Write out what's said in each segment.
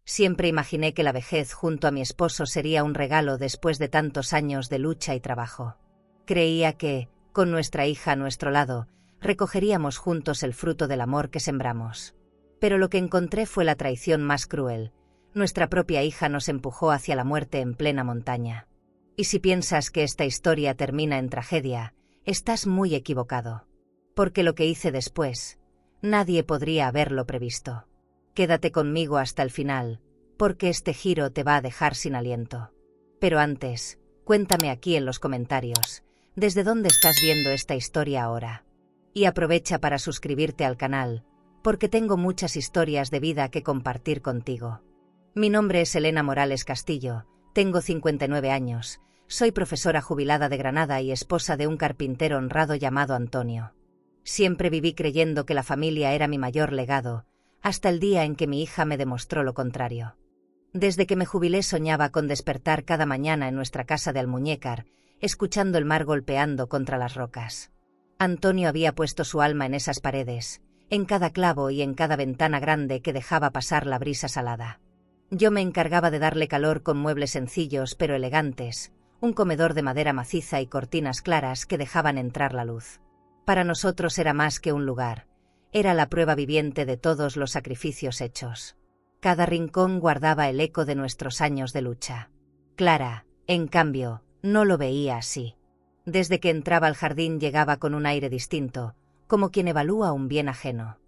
Siempre imaginé que la vejez junto a mi esposo sería un regalo después de tantos años de lucha y trabajo. Creía que, con nuestra hija a nuestro lado, recogeríamos juntos el fruto del amor que sembramos. Pero lo que encontré fue la traición más cruel. Nuestra propia hija nos empujó hacia la muerte en plena montaña. Y si piensas que esta historia termina en tragedia, estás muy equivocado. Porque lo que hice después, nadie podría haberlo previsto. Quédate conmigo hasta el final, porque este giro te va a dejar sin aliento. Pero antes, cuéntame aquí en los comentarios, ¿desde dónde estás viendo esta historia ahora? Y aprovecha para suscribirte al canal, porque tengo muchas historias de vida que compartir contigo. Mi nombre es Elena Morales Castillo, tengo 59 años, soy profesora jubilada de Granada y esposa de un carpintero honrado llamado Antonio. Siempre viví creyendo que la familia era mi mayor legado, hasta el día en que mi hija me demostró lo contrario. Desde que me jubilé soñaba con despertar cada mañana en nuestra casa de Almuñécar, escuchando el mar golpeando contra las rocas. Antonio había puesto su alma en esas paredes, en cada clavo y en cada ventana grande que dejaba pasar la brisa salada. Yo me encargaba de darle calor con muebles sencillos pero elegantes, un comedor de madera maciza y cortinas claras que dejaban entrar la luz. Para nosotros era más que un lugar. Era la prueba viviente de todos los sacrificios hechos. Cada rincón guardaba el eco de nuestros años de lucha. Clara, en cambio, no lo veía así. Desde que entraba al jardín llegaba con un aire distinto, como quien evalúa un bien ajeno.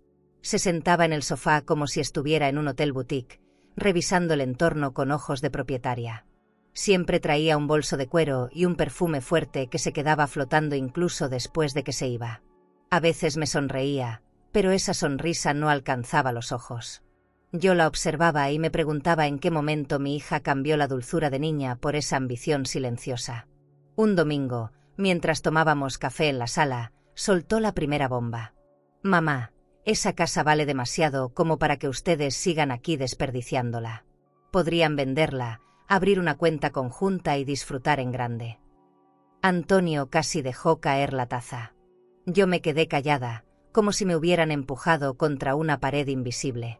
Se sentaba en el sofá como si estuviera en un hotel boutique, revisando el entorno con ojos de propietaria. Siempre traía un bolso de cuero y un perfume fuerte que se quedaba flotando incluso después de que se iba. A veces me sonreía, pero esa sonrisa no alcanzaba los ojos. Yo la observaba y me preguntaba en qué momento mi hija cambió la dulzura de niña por esa ambición silenciosa. Un domingo, mientras tomábamos café en la sala, soltó la primera bomba. «Mamá, esa casa vale demasiado como para que ustedes sigan aquí desperdiciándola. Podrían venderla, abrir una cuenta conjunta y disfrutar en grande». Antonio casi dejó caer la taza. Yo me quedé callada, como si me hubieran empujado contra una pared invisible.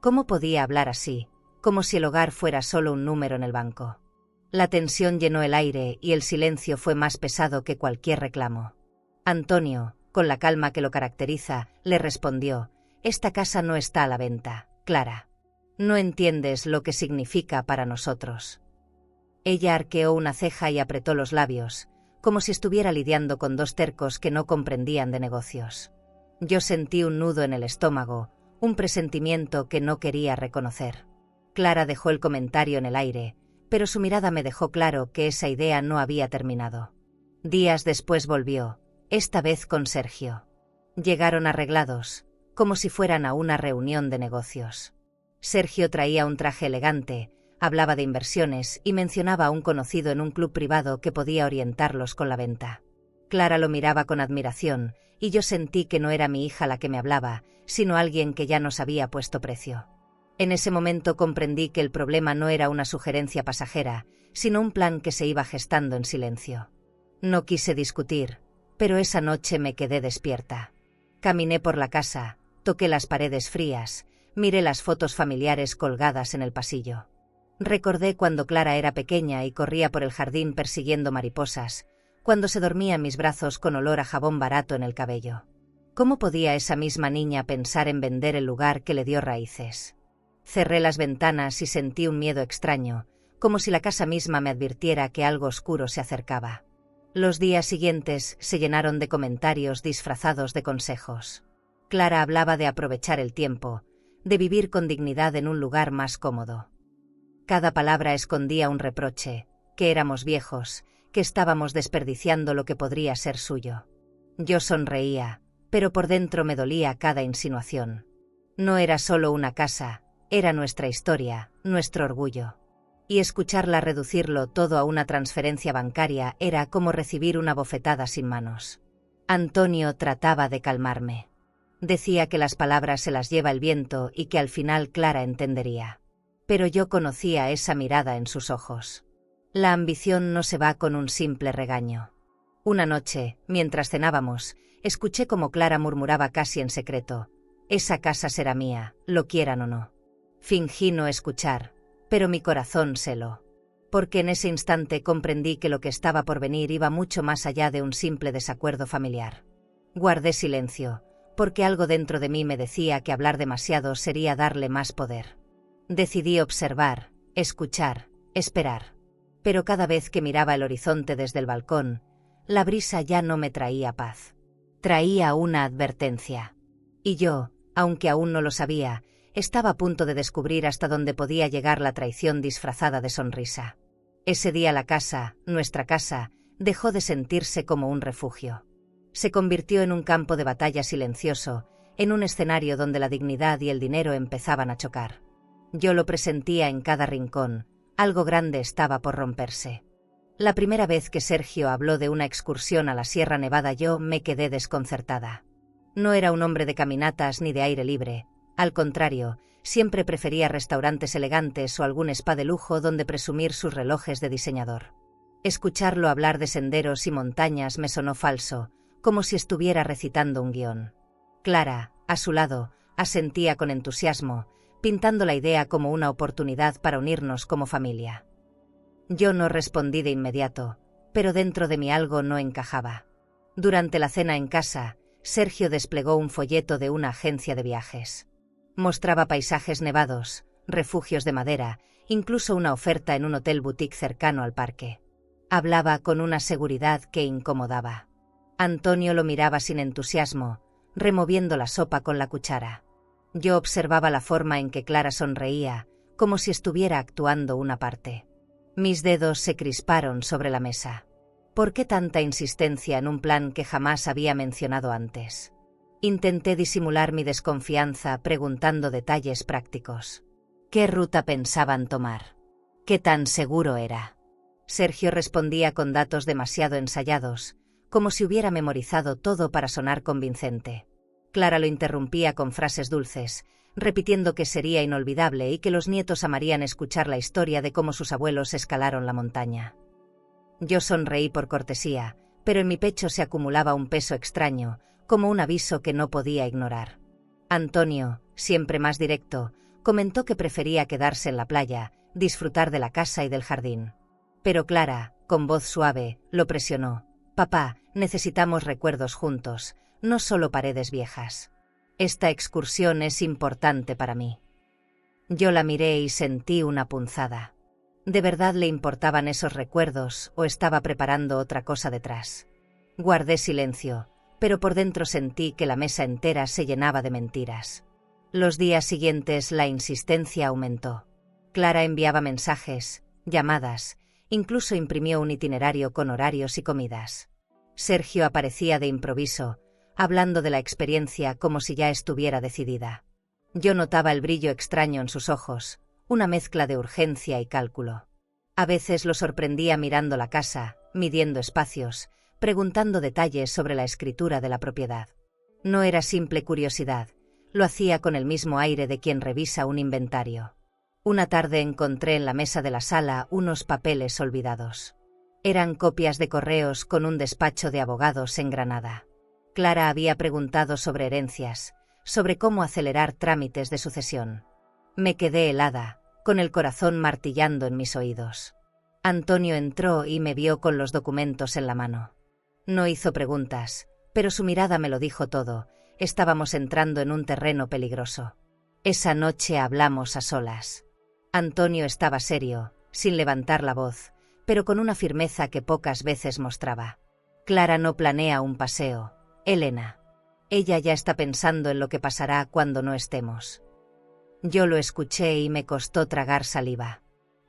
¿Cómo podía hablar así, como si el hogar fuera solo un número en el banco? La tensión llenó el aire y el silencio fue más pesado que cualquier reclamo. Antonio, con la calma que lo caracteriza, le respondió: «Esta casa no está a la venta, Clara. No entiendes lo que significa para nosotros». Ella arqueó una ceja y apretó los labios, como si estuviera lidiando con dos tercos que no comprendían de negocios. Yo sentí un nudo en el estómago, un presentimiento que no quería reconocer. Clara dejó el comentario en el aire, pero su mirada me dejó claro que esa idea no había terminado. Días después volvió, esta vez con Sergio. Llegaron arreglados, como si fueran a una reunión de negocios. Sergio traía un traje elegante, hablaba de inversiones y mencionaba a un conocido en un club privado que podía orientarlos con la venta. Clara lo miraba con admiración, y yo sentí que no era mi hija la que me hablaba, sino alguien que ya nos había puesto precio. En ese momento comprendí que el problema no era una sugerencia pasajera, sino un plan que se iba gestando en silencio. No quise discutir, pero esa noche me quedé despierta. Caminé por la casa, toqué las paredes frías, miré las fotos familiares colgadas en el pasillo. Recordé cuando Clara era pequeña y corría por el jardín persiguiendo mariposas, cuando se dormía en mis brazos con olor a jabón barato en el cabello. ¿Cómo podía esa misma niña pensar en vender el lugar que le dio raíces? Cerré las ventanas y sentí un miedo extraño, como si la casa misma me advirtiera que algo oscuro se acercaba. Los días siguientes se llenaron de comentarios disfrazados de consejos. Clara hablaba de aprovechar el tiempo, de vivir con dignidad en un lugar más cómodo. Cada palabra escondía un reproche, que éramos viejos, que estábamos desperdiciando lo que podría ser suyo. Yo sonreía, pero por dentro me dolía cada insinuación. No era solo una casa, era nuestra historia, nuestro orgullo. Y escucharla reducirlo todo a una transferencia bancaria era como recibir una bofetada sin manos. Antonio trataba de calmarme. Decía que las palabras se las lleva el viento y que al final Clara entendería. Pero yo conocía esa mirada en sus ojos. La ambición no se va con un simple regaño. Una noche, mientras cenábamos, escuché cómo Clara murmuraba casi en secreto: «Esa casa será mía, lo quieran o no». Fingí no escuchar, pero mi corazón se heló. Porque en ese instante comprendí que lo que estaba por venir iba mucho más allá de un simple desacuerdo familiar. Guardé silencio, porque algo dentro de mí me decía que hablar demasiado sería darle más poder. Decidí observar, escuchar, esperar. Pero cada vez que miraba el horizonte desde el balcón, la brisa ya no me traía paz. Traía una advertencia. Y yo, aunque aún no lo sabía, estaba a punto de descubrir hasta dónde podía llegar la traición disfrazada de sonrisa. Ese día la casa, nuestra casa, dejó de sentirse como un refugio. Se convirtió en un campo de batalla silencioso, en un escenario donde la dignidad y el dinero empezaban a chocar. Yo lo presentía en cada rincón, algo grande estaba por romperse. La primera vez que Sergio habló de una excursión a la Sierra Nevada yo me quedé desconcertada. No era un hombre de caminatas ni de aire libre, al contrario, siempre prefería restaurantes elegantes o algún spa de lujo donde presumir sus relojes de diseñador. Escucharlo hablar de senderos y montañas me sonó falso, como si estuviera recitando un guión. Clara, a su lado, asentía con entusiasmo, pintando la idea como una oportunidad para unirnos como familia. Yo no respondí de inmediato, pero dentro de mí algo no encajaba. Durante la cena en casa, Sergio desplegó un folleto de una agencia de viajes. Mostraba paisajes nevados, refugios de madera, incluso una oferta en un hotel boutique cercano al parque. Hablaba con una seguridad que incomodaba. Antonio lo miraba sin entusiasmo, removiendo la sopa con la cuchara. Yo observaba la forma en que Clara sonreía, como si estuviera actuando una parte. Mis dedos se crisparon sobre la mesa. ¿Por qué tanta insistencia en un plan que jamás había mencionado antes? Intenté disimular mi desconfianza preguntando detalles prácticos. ¿Qué ruta pensaban tomar? ¿Qué tan seguro era? Sergio respondía con datos demasiado ensayados, como si hubiera memorizado todo para sonar convincente. Clara lo interrumpía con frases dulces, repitiendo que sería inolvidable y que los nietos amarían escuchar la historia de cómo sus abuelos escalaron la montaña. Yo sonreí por cortesía, pero en mi pecho se acumulaba un peso extraño, como un aviso que no podía ignorar. Antonio, siempre más directo, comentó que prefería quedarse en la playa, disfrutar de la casa y del jardín. Pero Clara, con voz suave, lo presionó. «Papá, necesitamos recuerdos juntos, no solo paredes viejas. Esta excursión es importante para mí». Yo la miré y sentí una punzada. ¿De verdad le importaban esos recuerdos o estaba preparando otra cosa detrás? Guardé silencio, pero por dentro sentí que la mesa entera se llenaba de mentiras. Los días siguientes la insistencia aumentó. Clara enviaba mensajes, llamadas, incluso imprimió un itinerario con horarios y comidas. Sergio aparecía de improviso, hablando de la experiencia como si ya estuviera decidida. Yo notaba el brillo extraño en sus ojos, una mezcla de urgencia y cálculo. A veces lo sorprendía mirando la casa, midiendo espacios, preguntando detalles sobre la escritura de la propiedad. No era simple curiosidad, lo hacía con el mismo aire de quien revisa un inventario. Una tarde encontré en la mesa de la sala unos papeles olvidados. Eran copias de correos con un despacho de abogados en Granada. Clara había preguntado sobre herencias, sobre cómo acelerar trámites de sucesión. Me quedé helada, con el corazón martillando en mis oídos. Antonio entró y me vio con los documentos en la mano. No hizo preguntas, pero su mirada me lo dijo todo. Estábamos entrando en un terreno peligroso. Esa noche hablamos a solas. Antonio estaba serio, sin levantar la voz, pero con una firmeza que pocas veces mostraba. Clara no planea un paseo, Elena. Ella ya está pensando en lo que pasará cuando no estemos. Yo lo escuché y me costó tragar saliva.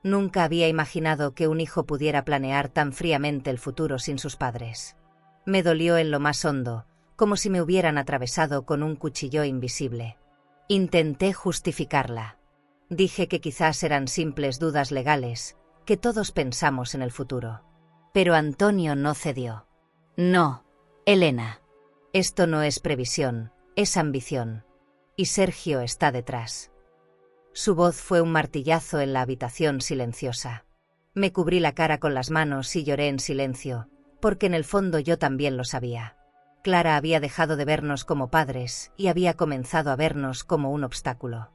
Nunca había imaginado que un hijo pudiera planear tan fríamente el futuro sin sus padres. Me dolió en lo más hondo, como si me hubieran atravesado con un cuchillo invisible. Intenté justificarla. Dije que quizás eran simples dudas legales, que todos pensamos en el futuro. Pero Antonio no cedió. No, Elena. Esto no es previsión, es ambición. Y Sergio está detrás. Su voz fue un martillazo en la habitación silenciosa. Me cubrí la cara con las manos y lloré en silencio, porque en el fondo yo también lo sabía. Clara había dejado de vernos como padres y había comenzado a vernos como un obstáculo.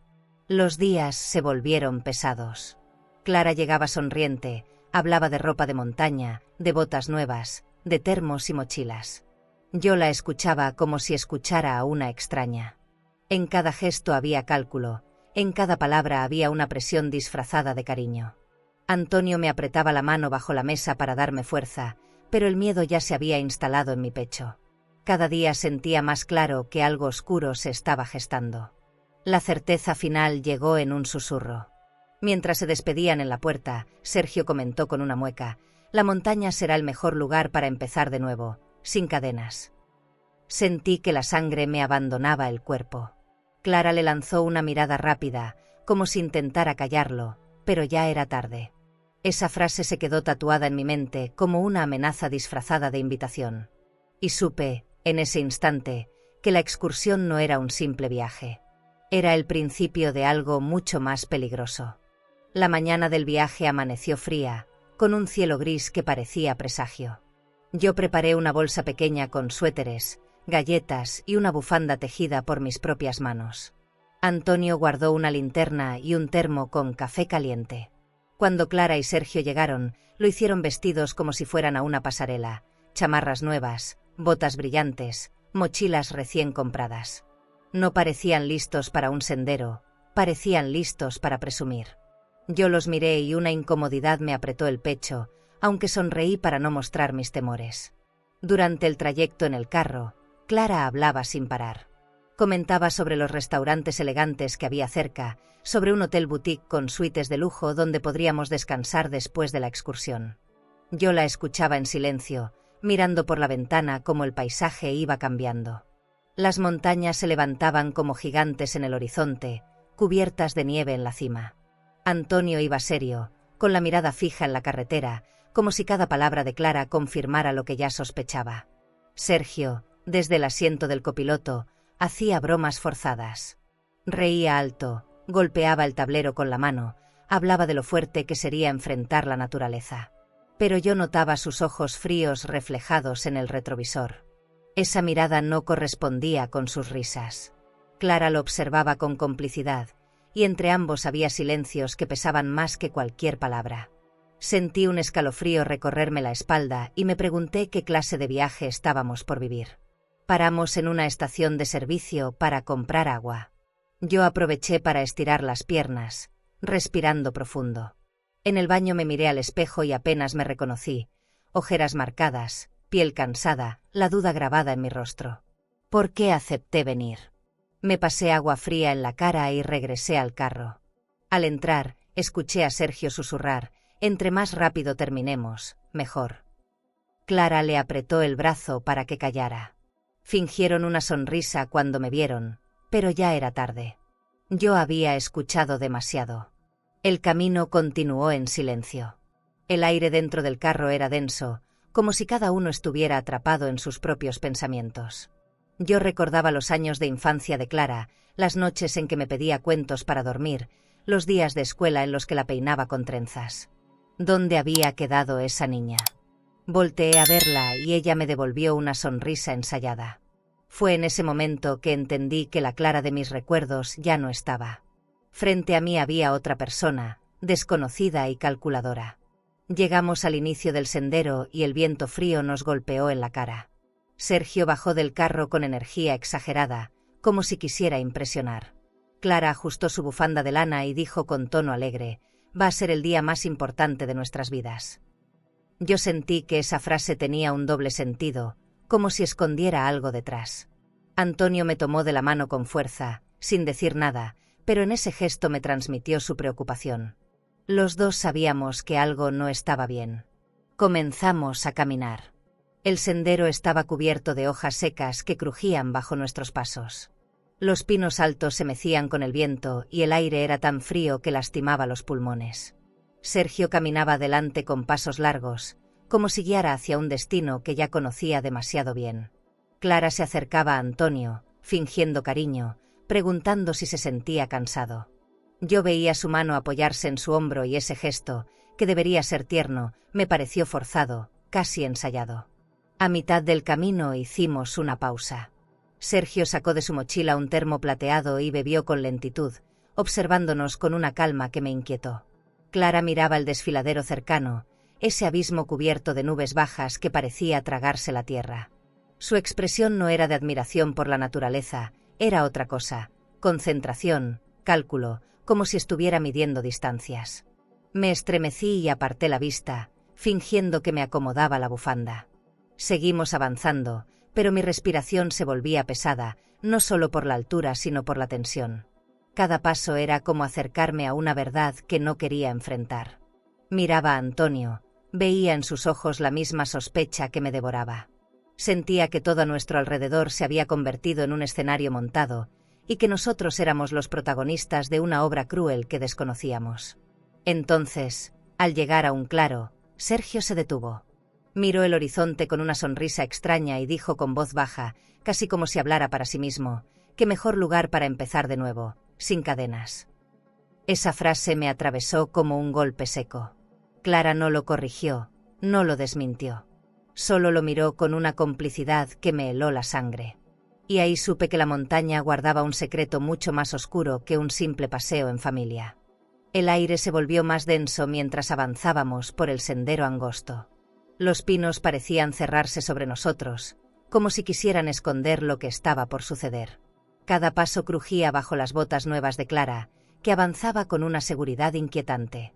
Los días se volvieron pesados. Clara llegaba sonriente, hablaba de ropa de montaña, de botas nuevas, de termos y mochilas. Yo la escuchaba como si escuchara a una extraña. En cada gesto había cálculo, en cada palabra había una presión disfrazada de cariño. Antonio me apretaba la mano bajo la mesa para darme fuerza, pero el miedo ya se había instalado en mi pecho. Cada día sentía más claro que algo oscuro se estaba gestando. La certeza final llegó en un susurro. Mientras se despedían en la puerta, Sergio comentó con una mueca: «La montaña será el mejor lugar para empezar de nuevo, sin cadenas». Sentí que la sangre me abandonaba el cuerpo. Clara le lanzó una mirada rápida, como si intentara callarlo, pero ya era tarde. Esa frase se quedó tatuada en mi mente como una amenaza disfrazada de invitación. Y supe, en ese instante, que la excursión no era un simple viaje. Era el principio de algo mucho más peligroso. La mañana del viaje amaneció fría, con un cielo gris que parecía presagio. Yo preparé una bolsa pequeña con suéteres, galletas y una bufanda tejida por mis propias manos. Antonio guardó una linterna y un termo con café caliente. Cuando Clara y Sergio llegaron, lo hicieron vestidos como si fueran a una pasarela, chamarras nuevas, botas brillantes, mochilas recién compradas. No parecían listos para un sendero, parecían listos para presumir. Yo los miré y una incomodidad me apretó el pecho, aunque sonreí para no mostrar mis temores. Durante el trayecto en el carro, Clara hablaba sin parar. Comentaba sobre los restaurantes elegantes que había cerca, sobre un hotel boutique con suites de lujo donde podríamos descansar después de la excursión. Yo la escuchaba en silencio, mirando por la ventana cómo el paisaje iba cambiando. Las montañas se levantaban como gigantes en el horizonte, cubiertas de nieve en la cima. Antonio iba serio, con la mirada fija en la carretera, como si cada palabra de Clara confirmara lo que ya sospechaba. Sergio, desde el asiento del copiloto, hacía bromas forzadas. Reía alto, golpeaba el tablero con la mano, hablaba de lo fuerte que sería enfrentar la naturaleza. Pero yo notaba sus ojos fríos reflejados en el retrovisor. Esa mirada no correspondía con sus risas. Clara lo observaba con complicidad, y entre ambos había silencios que pesaban más que cualquier palabra. Sentí un escalofrío recorrerme la espalda y me pregunté qué clase de viaje estábamos por vivir. Paramos en una estación de servicio para comprar agua. Yo aproveché para estirar las piernas, respirando profundo. En el baño me miré al espejo y apenas me reconocí. Ojeras marcadas, piel cansada, la duda grabada en mi rostro. ¿Por qué acepté venir? Me pasé agua fría en la cara y regresé al carro. Al entrar, escuché a Sergio susurrar: «Entre más rápido terminemos, mejor». Clara le apretó el brazo para que callara. Fingieron una sonrisa cuando me vieron, pero ya era tarde. Yo había escuchado demasiado. El camino continuó en silencio. El aire dentro del carro era denso, como si cada uno estuviera atrapado en sus propios pensamientos. Yo recordaba los años de infancia de Clara, las noches en que me pedía cuentos para dormir, los días de escuela en los que la peinaba con trenzas. ¿Dónde había quedado esa niña? Volteé a verla y ella me devolvió una sonrisa ensayada. Fue en ese momento que entendí que la Clara de mis recuerdos ya no estaba. Frente a mí había otra persona, desconocida y calculadora. Llegamos al inicio del sendero y el viento frío nos golpeó en la cara. Sergio bajó del carro con energía exagerada, como si quisiera impresionar. Clara ajustó su bufanda de lana y dijo con tono alegre: «Va a ser el día más importante de nuestras vidas». Yo sentí que esa frase tenía un doble sentido, como si escondiera algo detrás. Antonio me tomó de la mano con fuerza, sin decir nada, pero en ese gesto me transmitió su preocupación. Los dos sabíamos que algo no estaba bien. Comenzamos a caminar. El sendero estaba cubierto de hojas secas que crujían bajo nuestros pasos. Los pinos altos se mecían con el viento y el aire era tan frío que lastimaba los pulmones. Sergio caminaba adelante con pasos largos, como si guiara hacia un destino que ya conocía demasiado bien. Clara se acercaba a Antonio, fingiendo cariño, preguntando si se sentía cansado. Yo veía su mano apoyarse en su hombro y ese gesto, que debería ser tierno, me pareció forzado, casi ensayado. A mitad del camino hicimos una pausa. Sergio sacó de su mochila un termo plateado y bebió con lentitud, observándonos con una calma que me inquietó. Clara miraba el desfiladero cercano, ese abismo cubierto de nubes bajas que parecía tragarse la tierra. Su expresión no era de admiración por la naturaleza, era otra cosa: concentración, cálculo, como si estuviera midiendo distancias. Me estremecí y aparté la vista, fingiendo que me acomodaba la bufanda. Seguimos avanzando, pero mi respiración se volvía pesada, no solo por la altura sino por la tensión. Cada paso era como acercarme a una verdad que no quería enfrentar. Miraba a Antonio, veía en sus ojos la misma sospecha que me devoraba. Sentía que todo a nuestro alrededor se había convertido en un escenario montado, y que nosotros éramos los protagonistas de una obra cruel que desconocíamos. Entonces, al llegar a un claro, Sergio se detuvo. Miró el horizonte con una sonrisa extraña y dijo con voz baja, casi como si hablara para sí mismo: «Qué mejor lugar para empezar de nuevo, sin cadenas». Esa frase me atravesó como un golpe seco. Clara no lo corrigió, no lo desmintió. Solo lo miró con una complicidad que me heló la sangre. Y ahí supe que la montaña guardaba un secreto mucho más oscuro que un simple paseo en familia. El aire se volvió más denso mientras avanzábamos por el sendero angosto. Los pinos parecían cerrarse sobre nosotros, como si quisieran esconder lo que estaba por suceder. Cada paso crujía bajo las botas nuevas de Clara, que avanzaba con una seguridad inquietante.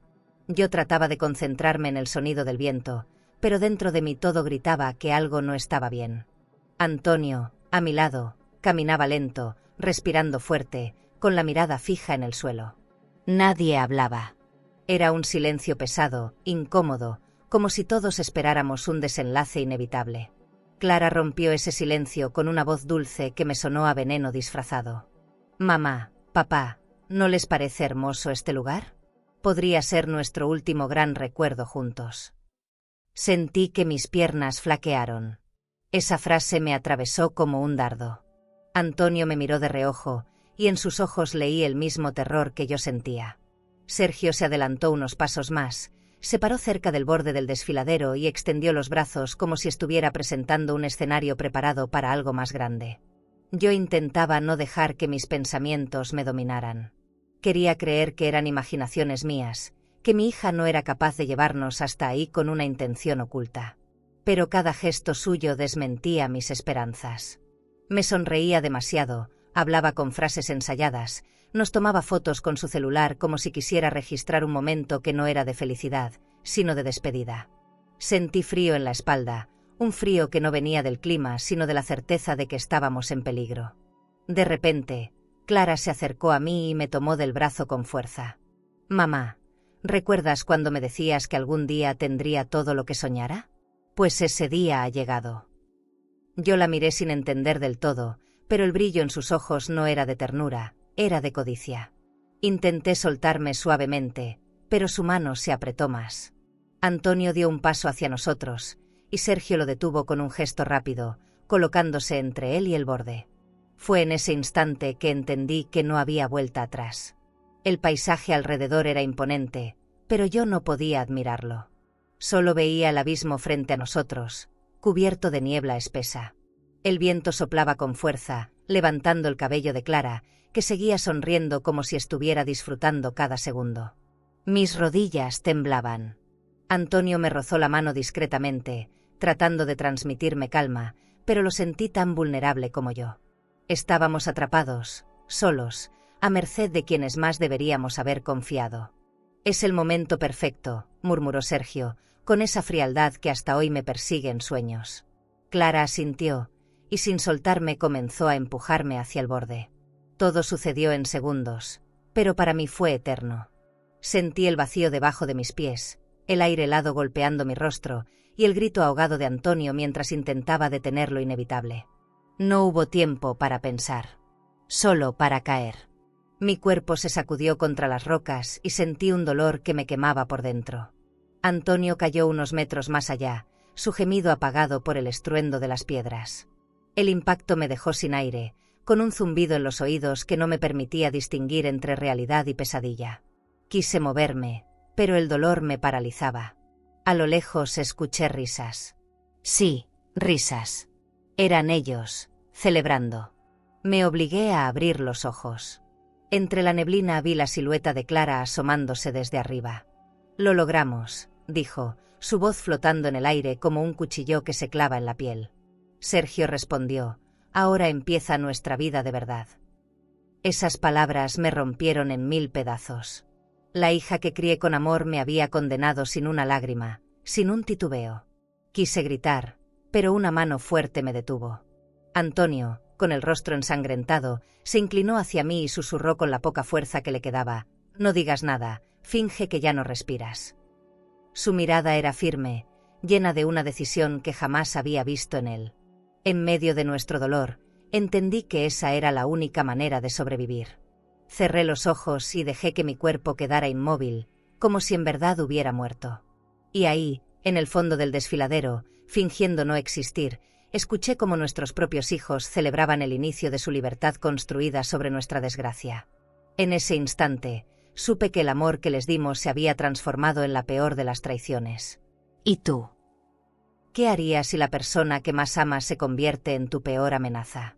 Yo trataba de concentrarme en el sonido del viento, pero dentro de mí todo gritaba que algo no estaba bien. Antonio, a mi lado, caminaba lento, respirando fuerte, con la mirada fija en el suelo. Nadie hablaba. Era un silencio pesado, incómodo, como si todos esperáramos un desenlace inevitable. Clara rompió ese silencio con una voz dulce que me sonó a veneno disfrazado. «Mamá, papá, ¿no les parece hermoso este lugar? Podría ser nuestro último gran recuerdo juntos». Sentí que mis piernas flaquearon. Esa frase me atravesó como un dardo. Antonio me miró de reojo, y en sus ojos leí el mismo terror que yo sentía. Sergio se adelantó unos pasos más, se paró cerca del borde del desfiladero y extendió los brazos como si estuviera presentando un escenario preparado para algo más grande. Yo intentaba no dejar que mis pensamientos me dominaran. Quería creer que eran imaginaciones mías, que mi hija no era capaz de llevarnos hasta ahí con una intención oculta. Pero cada gesto suyo desmentía mis esperanzas. Me sonreía demasiado, hablaba con frases ensayadas, nos tomaba fotos con su celular como si quisiera registrar un momento que no era de felicidad, sino de despedida. Sentí frío en la espalda, un frío que no venía del clima, sino de la certeza de que estábamos en peligro. De repente, Clara se acercó a mí y me tomó del brazo con fuerza. «Mamá, ¿recuerdas cuando me decías que algún día tendría todo lo que soñara? Pues ese día ha llegado». Yo la miré sin entender del todo, pero el brillo en sus ojos no era de ternura, era de codicia. Intenté soltarme suavemente, pero su mano se apretó más. Antonio dio un paso hacia nosotros, y Sergio lo detuvo con un gesto rápido, colocándose entre él y el borde. Fue en ese instante que entendí que no había vuelta atrás. El paisaje alrededor era imponente, pero yo no podía admirarlo. Solo veía el abismo frente a nosotros, cubierto de niebla espesa. El viento soplaba con fuerza, levantando el cabello de Clara, que seguía sonriendo como si estuviera disfrutando cada segundo. Mis rodillas temblaban. Antonio me rozó la mano discretamente, tratando de transmitirme calma, pero lo sentí tan vulnerable como yo. Estábamos atrapados, solos, a merced de quienes más deberíamos haber confiado. «Es el momento perfecto», murmuró Sergio, con esa frialdad que hasta hoy me persigue en sueños. Clara asintió, y sin soltarme comenzó a empujarme hacia el borde. Todo sucedió en segundos, pero para mí fue eterno. Sentí el vacío debajo de mis pies, el aire helado golpeando mi rostro, y el grito ahogado de Antonio mientras intentaba detener lo inevitable. No hubo tiempo para pensar, solo para caer. Mi cuerpo se sacudió contra las rocas y sentí un dolor que me quemaba por dentro. Antonio cayó unos metros más allá, su gemido apagado por el estruendo de las piedras. El impacto me dejó sin aire, con un zumbido en los oídos que no me permitía distinguir entre realidad y pesadilla. Quise moverme, pero el dolor me paralizaba. A lo lejos escuché risas. Sí, risas. Eran ellos, celebrando. Me obligué a abrir los ojos. Entre la neblina vi la silueta de Clara asomándose desde arriba. «Lo logramos», dijo, su voz flotando en el aire como un cuchillo que se clava en la piel. Sergio respondió: «Ahora empieza nuestra vida de verdad». Esas palabras me rompieron en 1000 pedazos. La hija que crié con amor me había condenado sin una lágrima, sin un titubeo. Quise gritar, pero una mano fuerte me detuvo. Antonio, con el rostro ensangrentado, se inclinó hacia mí y susurró con la poca fuerza que le quedaba: «No digas nada, finge que ya no respiras». Su mirada era firme, llena de una decisión que jamás había visto en él. En medio de nuestro dolor, entendí que esa era la única manera de sobrevivir. Cerré los ojos y dejé que mi cuerpo quedara inmóvil, como si en verdad hubiera muerto. Y ahí, en el fondo del desfiladero, fingiendo no existir, escuché cómo nuestros propios hijos celebraban el inicio de su libertad construida sobre nuestra desgracia. En ese instante, supe que el amor que les dimos se había transformado en la peor de las traiciones. ¿Y tú? ¿Qué harías si la persona que más amas se convierte en tu peor amenaza?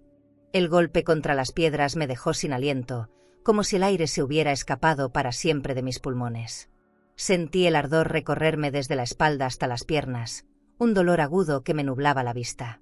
El golpe contra las piedras me dejó sin aliento, como si el aire se hubiera escapado para siempre de mis pulmones. Sentí el ardor recorrerme desde la espalda hasta las piernas, un dolor agudo que me nublaba la vista.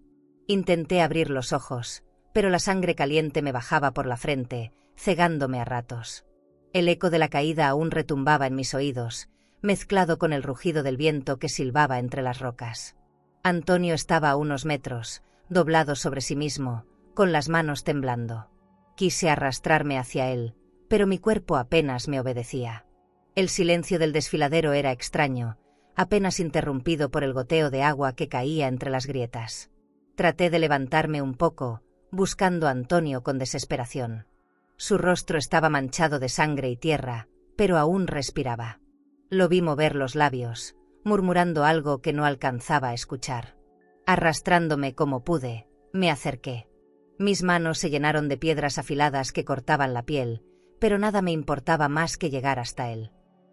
Intenté abrir los ojos, pero la sangre caliente me bajaba por la frente, cegándome a ratos. El eco de la caída aún retumbaba en mis oídos, mezclado con el rugido del viento que silbaba entre las rocas. Antonio estaba a unos metros, doblado sobre sí mismo, con las manos temblando. Quise arrastrarme hacia él, pero mi cuerpo apenas me obedecía. El silencio del desfiladero era extraño, apenas interrumpido por el goteo de agua que caía entre las grietas. Traté de levantarme un poco, buscando a Antonio con desesperación. Su rostro estaba manchado de sangre y tierra, pero aún respiraba. Lo vi mover los labios, murmurando algo que no alcanzaba a escuchar. Arrastrándome como pude, me acerqué. Mis manos se llenaron de piedras afiladas que cortaban la piel, pero nada me importaba más que llegar hasta él.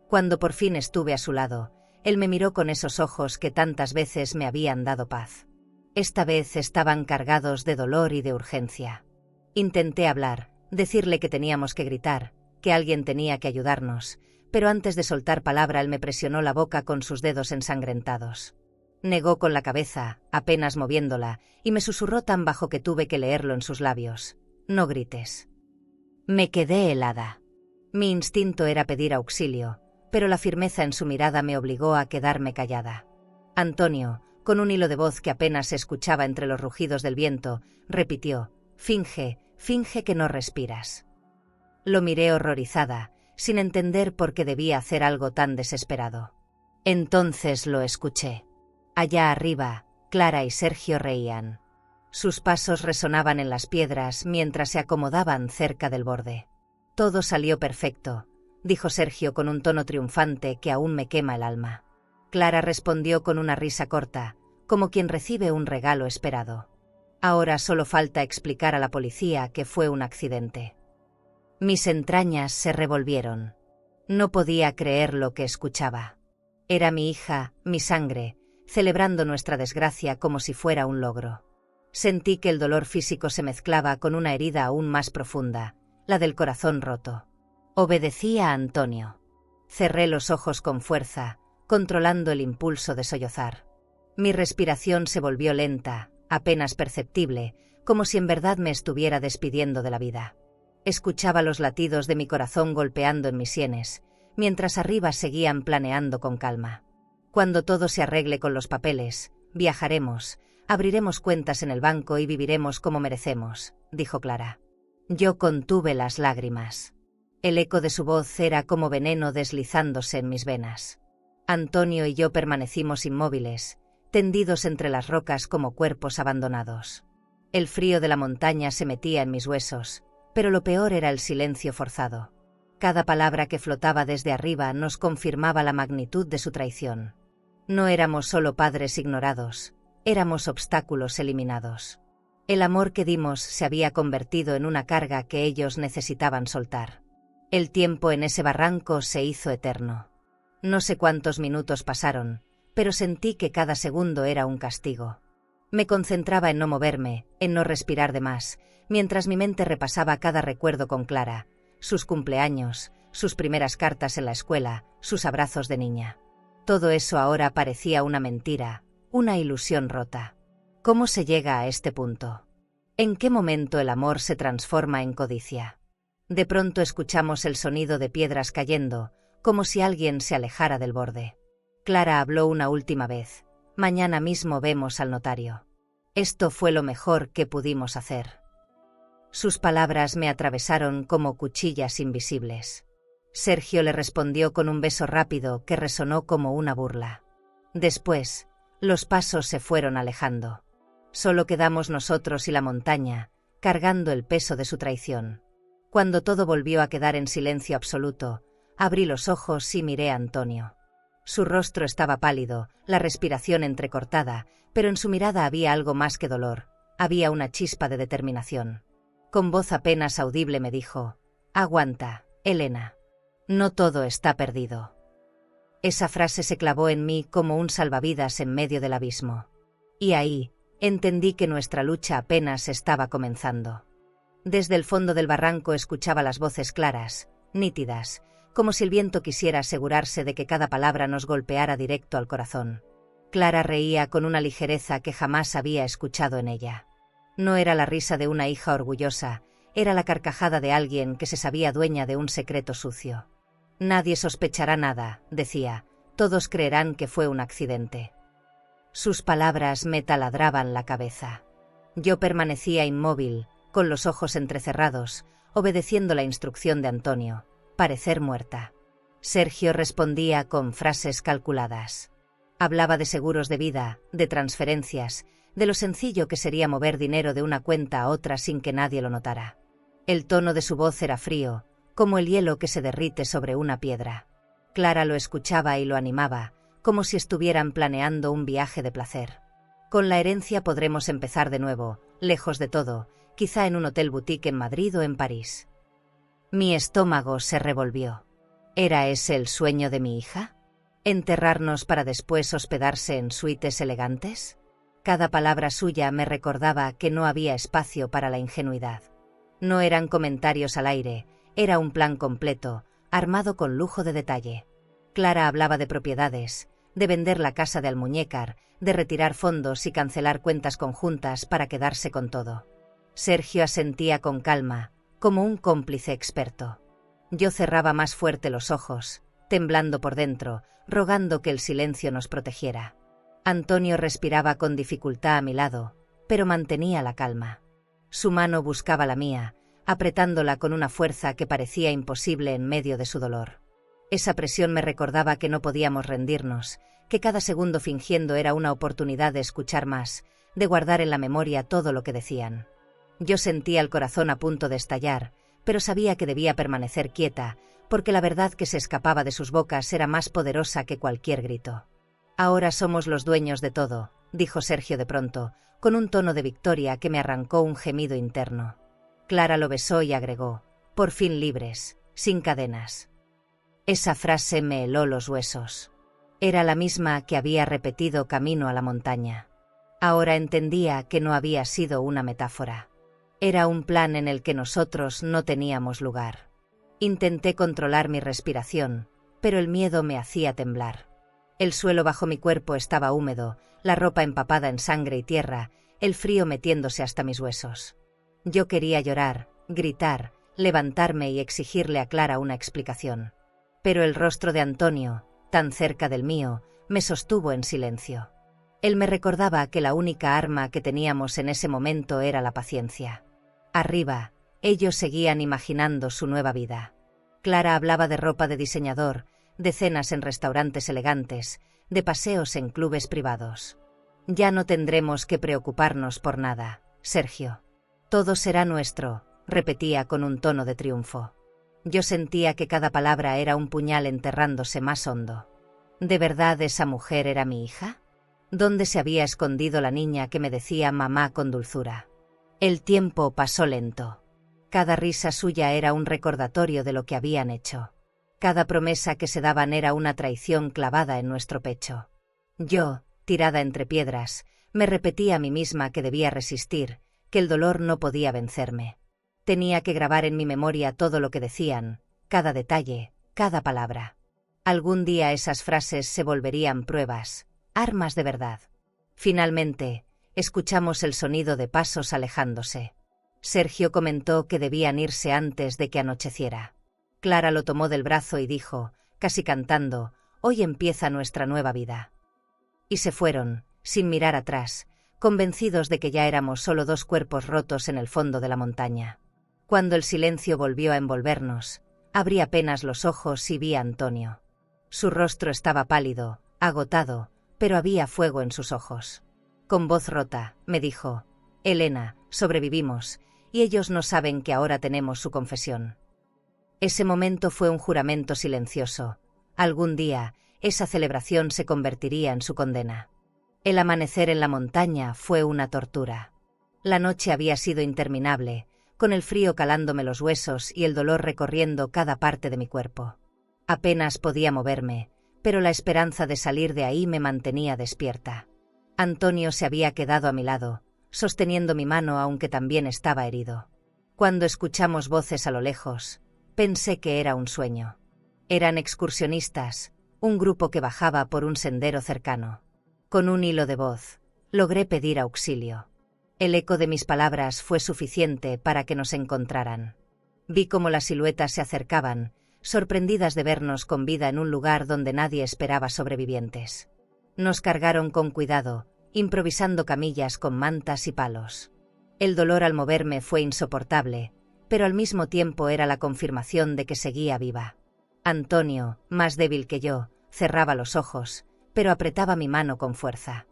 Cuando por fin estuve a su lado, él me miró con esos ojos que tantas veces me habían dado paz. Esta vez estaban cargados de dolor y de urgencia. Intenté hablar, decirle que teníamos que gritar, que alguien tenía que ayudarnos, pero antes de soltar palabra él me presionó la boca con sus dedos ensangrentados. Negó con la cabeza, apenas moviéndola, y me susurró tan bajo que tuve que leerlo en sus labios: «No grites». Me quedé helada. Mi instinto era pedir auxilio, pero la firmeza en su mirada me obligó a quedarme callada. Antonio, con un hilo de voz que apenas se escuchaba entre los rugidos del viento, repitió: «Finge que no respiras». Lo miré horrorizada, sin entender por qué debía hacer algo tan desesperado. Entonces lo escuché. Allá arriba, Clara y Sergio reían. Sus pasos resonaban en las piedras mientras se acomodaban cerca del borde. «Todo salió perfecto», dijo Sergio con un tono triunfante que aún me quema el alma. Clara respondió con una risa corta, como quien recibe un regalo esperado. «Ahora solo falta explicar a la policía que fue un accidente». Mis entrañas se revolvieron. No podía creer lo que escuchaba. Era mi hija, mi sangre, celebrando nuestra desgracia como si fuera un logro. Sentí que el dolor físico se mezclaba con una herida aún más profunda, la del corazón roto. Obedecí a Antonio. Cerré los ojos con fuerza, controlando el impulso de sollozar. Mi respiración se volvió lenta, apenas perceptible, como si en verdad me estuviera despidiendo de la vida. Escuchaba los latidos de mi corazón golpeando en mis sienes, mientras arriba seguían planeando con calma. «Cuando todo se arregle con los papeles, viajaremos, abriremos cuentas en el banco y viviremos como merecemos», dijo Clara. Yo contuve las lágrimas. El eco de su voz era como veneno deslizándose en mis venas. Antonio y yo permanecimos inmóviles, tendidos entre las rocas como cuerpos abandonados. El frío de la montaña se metía en mis huesos, pero lo peor era el silencio forzado. Cada palabra que flotaba desde arriba nos confirmaba la magnitud de su traición. No éramos solo padres ignorados, éramos obstáculos eliminados. El amor que dimos se había convertido en una carga que ellos necesitaban soltar. El tiempo en ese barranco se hizo eterno. No sé cuántos minutos pasaron, pero sentí que cada segundo era un castigo. Me concentraba en no moverme, en no respirar de más, mientras mi mente repasaba cada recuerdo con Clara, sus cumpleaños, sus primeras cartas en la escuela, sus abrazos de niña. Todo eso ahora parecía una mentira, una ilusión rota. ¿Cómo se llega a este punto? ¿En qué momento el amor se transforma en codicia? De pronto escuchamos el sonido de piedras cayendo, como si alguien se alejara del borde. Clara habló una última vez. Mañana mismo vemos al notario. Esto fue lo mejor que pudimos hacer. Sus palabras me atravesaron como cuchillas invisibles. Sergio le respondió con un beso rápido que resonó como una burla. Después, los pasos se fueron alejando. Solo quedamos nosotros y la montaña, cargando el peso de su traición. Cuando todo volvió a quedar en silencio absoluto, abrí los ojos y miré a Antonio. Su rostro estaba pálido, la respiración entrecortada, pero en su mirada había algo más que dolor, había una chispa de determinación. Con voz apenas audible me dijo: «Aguanta, Elena. No todo está perdido». Esa frase se clavó en mí como un salvavidas en medio del abismo. Y ahí, entendí que nuestra lucha apenas estaba comenzando. Desde el fondo del barranco escuchaba las voces claras, nítidas, como si el viento quisiera asegurarse de que cada palabra nos golpeara directo al corazón. Clara reía con una ligereza que jamás había escuchado en ella. No era la risa de una hija orgullosa, era la carcajada de alguien que se sabía dueña de un secreto sucio. «Nadie sospechará nada», decía, «todos creerán que fue un accidente». Sus palabras me taladraban la cabeza. Yo permanecía inmóvil, con los ojos entrecerrados, obedeciendo la instrucción de Antonio: parecer muerta. Sergio respondía con frases calculadas. Hablaba de seguros de vida, de transferencias, de lo sencillo que sería mover dinero de una cuenta a otra sin que nadie lo notara. El tono de su voz era frío, como el hielo que se derrite sobre una piedra. Clara lo escuchaba y lo animaba, como si estuvieran planeando un viaje de placer. Con la herencia podremos empezar de nuevo, lejos de todo, quizá en un hotel boutique en Madrid o en París. Mi estómago se revolvió. ¿Era ese el sueño de mi hija? ¿Enterrarnos para después hospedarse en suites elegantes? Cada palabra suya me recordaba que no había espacio para la ingenuidad. No eran comentarios al aire, era un plan completo, armado con lujo de detalle. Clara hablaba de propiedades, de vender la casa de Almuñécar, de retirar fondos y cancelar cuentas conjuntas para quedarse con todo. Sergio asentía con calma, como un cómplice experto. Yo cerraba más fuerte los ojos, temblando por dentro, rogando que el silencio nos protegiera. Antonio respiraba con dificultad a mi lado, pero mantenía la calma. Su mano buscaba la mía, apretándola con una fuerza que parecía imposible en medio de su dolor. Esa presión me recordaba que no podíamos rendirnos, que cada segundo fingiendo era una oportunidad de escuchar más, de guardar en la memoria todo lo que decían. Yo sentía el corazón a punto de estallar, pero sabía que debía permanecer quieta, porque la verdad que se escapaba de sus bocas era más poderosa que cualquier grito. «Ahora somos los dueños de todo», dijo Sergio de pronto, con un tono de victoria que me arrancó un gemido interno. Clara lo besó y agregó: «Por fin libres, sin cadenas». Esa frase me heló los huesos. Era la misma que había repetido camino a la montaña. Ahora entendía que no había sido una metáfora. Era un plan en el que nosotros no teníamos lugar. Intenté controlar mi respiración, pero el miedo me hacía temblar. El suelo bajo mi cuerpo estaba húmedo, la ropa empapada en sangre y tierra, el frío metiéndose hasta mis huesos. Yo quería llorar, gritar, levantarme y exigirle a Clara una explicación. Pero el rostro de Antonio, tan cerca del mío, me sostuvo en silencio. Él me recordaba que la única arma que teníamos en ese momento era la paciencia. Arriba, ellos seguían imaginando su nueva vida. Clara hablaba de ropa de diseñador, de cenas en restaurantes elegantes, de paseos en clubes privados. «Ya no tendremos que preocuparnos por nada, Sergio. Todo será nuestro», repetía con un tono de triunfo. Yo sentía que cada palabra era un puñal enterrándose más hondo. ¿De verdad esa mujer era mi hija? ¿Dónde se había escondido la niña que me decía mamá con dulzura? El tiempo pasó lento. Cada risa suya era un recordatorio de lo que habían hecho. Cada promesa que se daban era una traición clavada en nuestro pecho. Yo, tirada entre piedras, me repetía a mí misma que debía resistir, que el dolor no podía vencerme. Tenía que grabar en mi memoria todo lo que decían, cada detalle, cada palabra. Algún día esas frases se volverían pruebas, armas de verdad. Finalmente, escuchamos el sonido de pasos alejándose. Sergio comentó que debían irse antes de que anocheciera. Clara lo tomó del brazo y dijo, casi cantando, «Hoy empieza nuestra nueva vida». Y se fueron, sin mirar atrás, convencidos de que ya éramos solo dos cuerpos rotos en el fondo de la montaña. Cuando el silencio volvió a envolvernos, abrí apenas los ojos y vi a Antonio. Su rostro estaba pálido, agotado, pero había fuego en sus ojos. Con voz rota, me dijo, «Elena, sobrevivimos, y ellos no saben que ahora tenemos su confesión». Ese momento fue un juramento silencioso. Algún día, esa celebración se convertiría en su condena. El amanecer en la montaña fue una tortura. La noche había sido interminable, con el frío calándome los huesos y el dolor recorriendo cada parte de mi cuerpo. Apenas podía moverme, pero la esperanza de salir de ahí me mantenía despierta. Antonio se había quedado a mi lado, sosteniendo mi mano aunque también estaba herido. Cuando escuchamos voces a lo lejos, pensé que era un sueño. Eran excursionistas, un grupo que bajaba por un sendero cercano. Con un hilo de voz, logré pedir auxilio. El eco de mis palabras fue suficiente para que nos encontraran. Vi cómo las siluetas se acercaban, sorprendidas de vernos con vida en un lugar donde nadie esperaba sobrevivientes. Nos cargaron con cuidado, improvisando camillas con mantas y palos. El dolor al moverme fue insoportable, pero al mismo tiempo era la confirmación de que seguía viva. Antonio, más débil que yo, cerraba los ojos, pero apretaba mi mano con fuerza.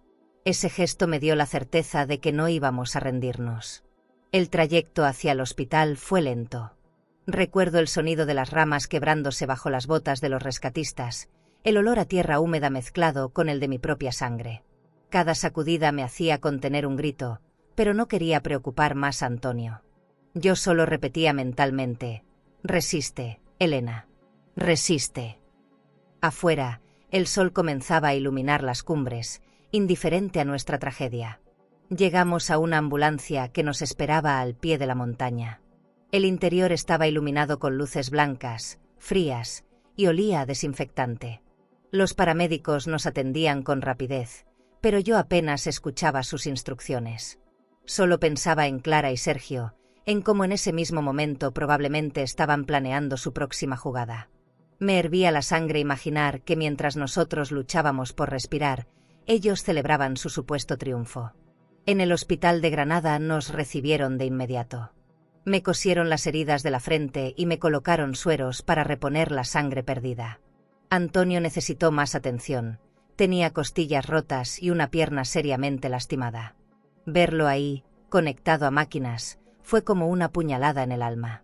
Ese gesto me dio la certeza de que no íbamos a rendirnos. El trayecto hacia el hospital fue lento. Recuerdo el sonido de las ramas quebrándose bajo las botas de los rescatistas, el olor a tierra húmeda mezclado con el de mi propia sangre. Cada sacudida me hacía contener un grito, pero no quería preocupar más a Antonio. Yo solo repetía mentalmente, «Resiste, Elena. Resiste». Afuera, el sol comenzaba a iluminar las cumbres, indiferente a nuestra tragedia. Llegamos a una ambulancia que nos esperaba al pie de la montaña. El interior estaba iluminado con luces blancas, frías, y olía a desinfectante. Los paramédicos nos atendían con rapidez, pero yo apenas escuchaba sus instrucciones. Solo pensaba en Clara y Sergio, en cómo en ese mismo momento probablemente estaban planeando su próxima jugada. Me hervía la sangre imaginar que mientras nosotros luchábamos por respirar, ellos celebraban su supuesto triunfo. En el hospital de Granada nos recibieron de inmediato. Me cosieron las heridas de la frente y me colocaron sueros para reponer la sangre perdida. Antonio necesitó más atención. Tenía costillas rotas y una pierna seriamente lastimada. Verlo ahí, conectado a máquinas, fue como una puñalada en el alma.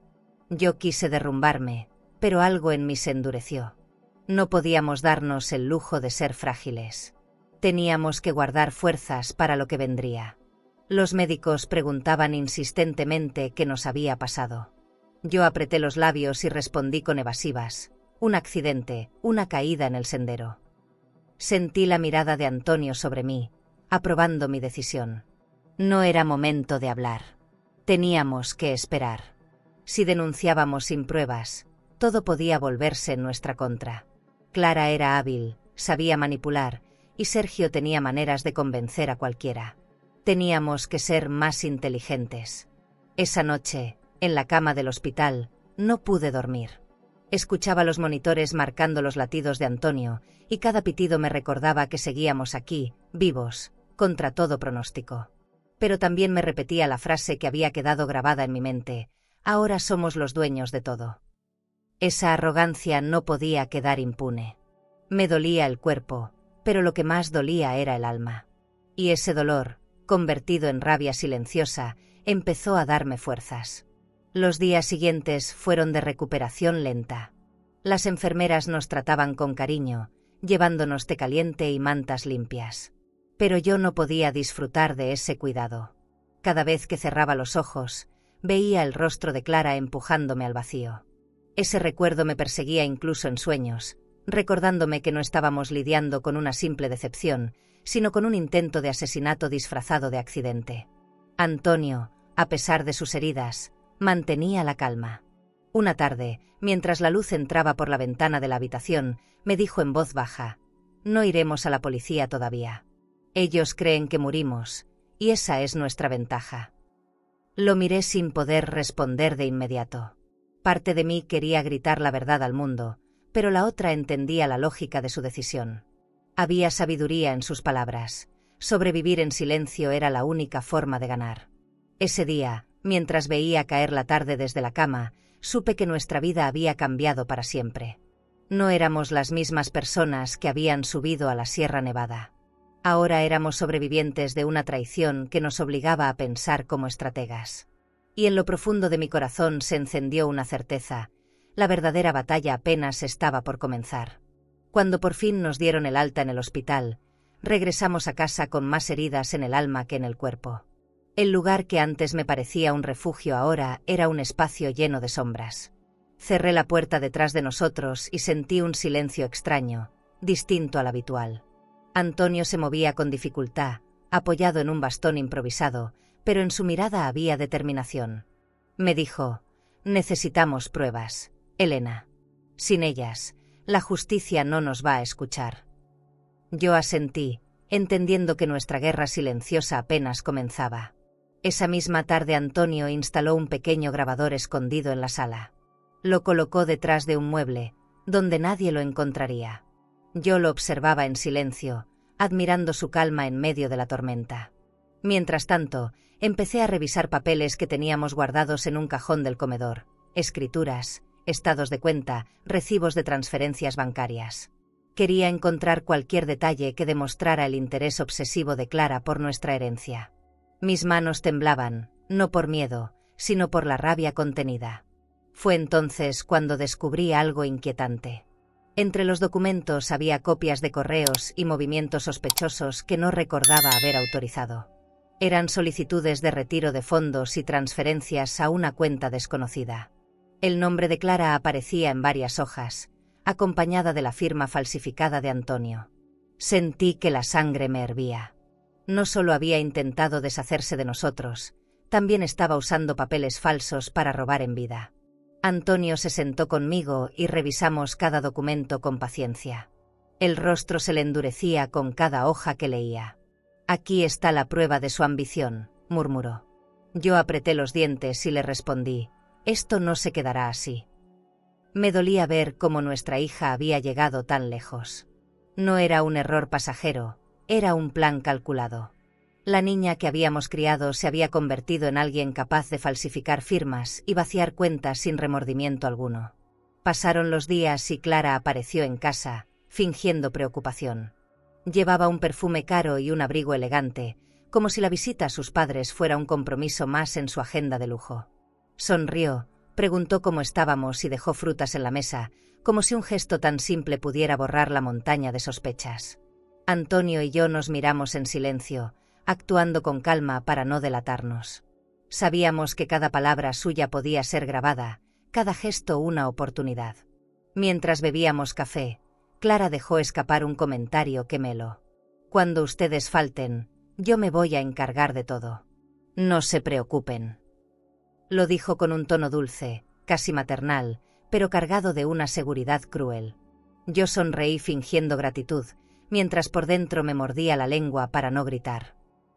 Yo quise derrumbarme, pero algo en mí se endureció. No podíamos darnos el lujo de ser frágiles. Teníamos que guardar fuerzas para lo que vendría. Los médicos preguntaban insistentemente qué nos había pasado. Yo apreté los labios y respondí con evasivas. Un accidente, una caída en el sendero. Sentí la mirada de Antonio sobre mí, aprobando mi decisión. No era momento de hablar. Teníamos que esperar. Si denunciábamos sin pruebas, todo podía volverse en nuestra contra. Clara era hábil, sabía manipular, y Sergio tenía maneras de convencer a cualquiera. Teníamos que ser más inteligentes. Esa noche, en la cama del hospital, no pude dormir. Escuchaba los monitores marcando los latidos de Antonio, y cada pitido me recordaba que seguíamos aquí, vivos, contra todo pronóstico. Pero también me repetía la frase que había quedado grabada en mi mente: ahora somos los dueños de todo. Esa arrogancia no podía quedar impune. Me dolía el cuerpo, pero lo que más dolía era el alma. Y ese dolor, convertido en rabia silenciosa, empezó a darme fuerzas. Los días siguientes fueron de recuperación lenta. Las enfermeras nos trataban con cariño, llevándonos té caliente y mantas limpias. Pero yo no podía disfrutar de ese cuidado. Cada vez que cerraba los ojos, veía el rostro de Clara empujándome al vacío. Ese recuerdo me perseguía incluso en sueños, recordándome que no estábamos lidiando con una simple decepción, sino con un intento de asesinato disfrazado de accidente. Antonio, a pesar de sus heridas, Mantenía la calma. Una tarde, mientras la luz entraba por la ventana de la habitación, me dijo en voz baja: «No iremos a la policía todavía. Ellos creen que morimos, y esa es nuestra ventaja». Lo miré sin poder responder de inmediato. Parte de mí quería gritar la verdad al mundo, pero la otra entendía la lógica de su decisión. Había sabiduría en sus palabras. Sobrevivir en silencio era la única forma de ganar. Ese día, mientras veía caer la tarde desde la cama, supe que nuestra vida había cambiado para siempre. No éramos las mismas personas que habían subido a la Sierra Nevada. Ahora éramos sobrevivientes de una traición que nos obligaba a pensar como estrategas. Y en lo profundo de mi corazón se encendió una certeza: la verdadera batalla apenas estaba por comenzar. Cuando por fin nos dieron el alta en el hospital, regresamos a casa con más heridas en el alma que en el cuerpo. El lugar que antes me parecía un refugio ahora era un espacio lleno de sombras. Cerré la puerta detrás de nosotros y sentí un silencio extraño, distinto al habitual. Antonio se movía con dificultad, apoyado en un bastón improvisado, pero en su mirada había determinación. Me dijo: «Necesitamos pruebas, Elena. Sin ellas, la justicia no nos va a escuchar». Yo asentí, entendiendo que nuestra guerra silenciosa apenas comenzaba. Esa misma tarde Antonio instaló un pequeño grabador escondido en la sala. Lo colocó detrás de un mueble, donde nadie lo encontraría. Yo lo observaba en silencio, admirando su calma en medio de la tormenta. Mientras tanto, empecé a revisar papeles que teníamos guardados en un cajón del comedor: escrituras, estados de cuenta, recibos de transferencias bancarias. Quería encontrar cualquier detalle que demostrara el interés obsesivo de Clara por nuestra herencia. Mis manos temblaban, no por miedo, sino por la rabia contenida. Fue entonces cuando descubrí algo inquietante. Entre los documentos había copias de correos y movimientos sospechosos que no recordaba haber autorizado. Eran solicitudes de retiro de fondos y transferencias a una cuenta desconocida. El nombre de Clara aparecía en varias hojas, acompañada de la firma falsificada de Antonio. Sentí que la sangre me hervía. No solo había intentado deshacerse de nosotros, también estaba usando papeles falsos para robar en vida. Antonio se sentó conmigo y revisamos cada documento con paciencia. El rostro se le endurecía con cada hoja que leía. «Aquí está la prueba de su ambición», murmuró. Yo apreté los dientes y le respondí: «Esto no se quedará así». Me dolía ver cómo nuestra hija había llegado tan lejos. No era un error pasajero, era un plan calculado. La niña que habíamos criado se había convertido en alguien capaz de falsificar firmas y vaciar cuentas sin remordimiento alguno. Pasaron los días y Clara apareció en casa, fingiendo preocupación. Llevaba un perfume caro y un abrigo elegante, como si la visita a sus padres fuera un compromiso más en su agenda de lujo. Sonrió, preguntó cómo estábamos y dejó frutas en la mesa, como si un gesto tan simple pudiera borrar la montaña de sospechas. Antonio y yo nos miramos en silencio, actuando con calma para no delatarnos. Sabíamos que cada palabra suya podía ser grabada, cada gesto una oportunidad. Mientras bebíamos café, Clara dejó escapar un comentario que me heló. «Cuando ustedes falten, yo me voy a encargar de todo. No se preocupen». Lo dijo con un tono dulce, casi maternal, pero cargado de una seguridad cruel. Yo sonreí fingiendo gratitud, mientras por dentro me mordía la lengua para no gritar.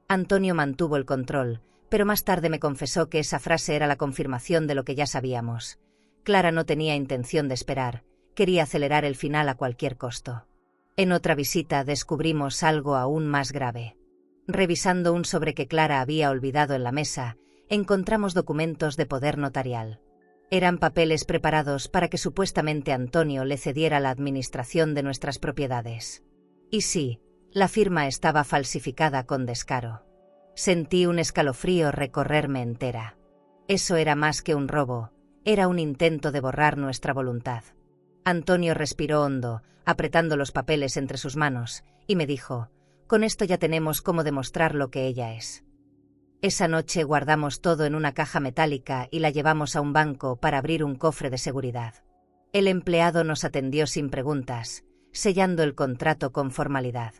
Antonio mantuvo el control, pero más tarde me confesó que esa frase era la confirmación de lo que ya sabíamos. Clara no tenía intención de esperar, quería acelerar el final a cualquier costo. En otra visita descubrimos algo aún más grave. Revisando un sobre que Clara había olvidado en la mesa, encontramos documentos de poder notarial. Eran papeles preparados para que supuestamente Antonio le cediera la administración de nuestras propiedades. Y sí, la firma estaba falsificada con descaro. Sentí un escalofrío recorrerme entera. Eso era más que un robo, era un intento de borrar nuestra voluntad. Antonio respiró hondo, apretando los papeles entre sus manos, y me dijo: «Con esto ya tenemos cómo demostrar lo que ella es». Esa noche guardamos todo en una caja metálica y la llevamos a un banco para abrir un cofre de seguridad. El empleado nos atendió sin preguntas, sellando el contrato con formalidad.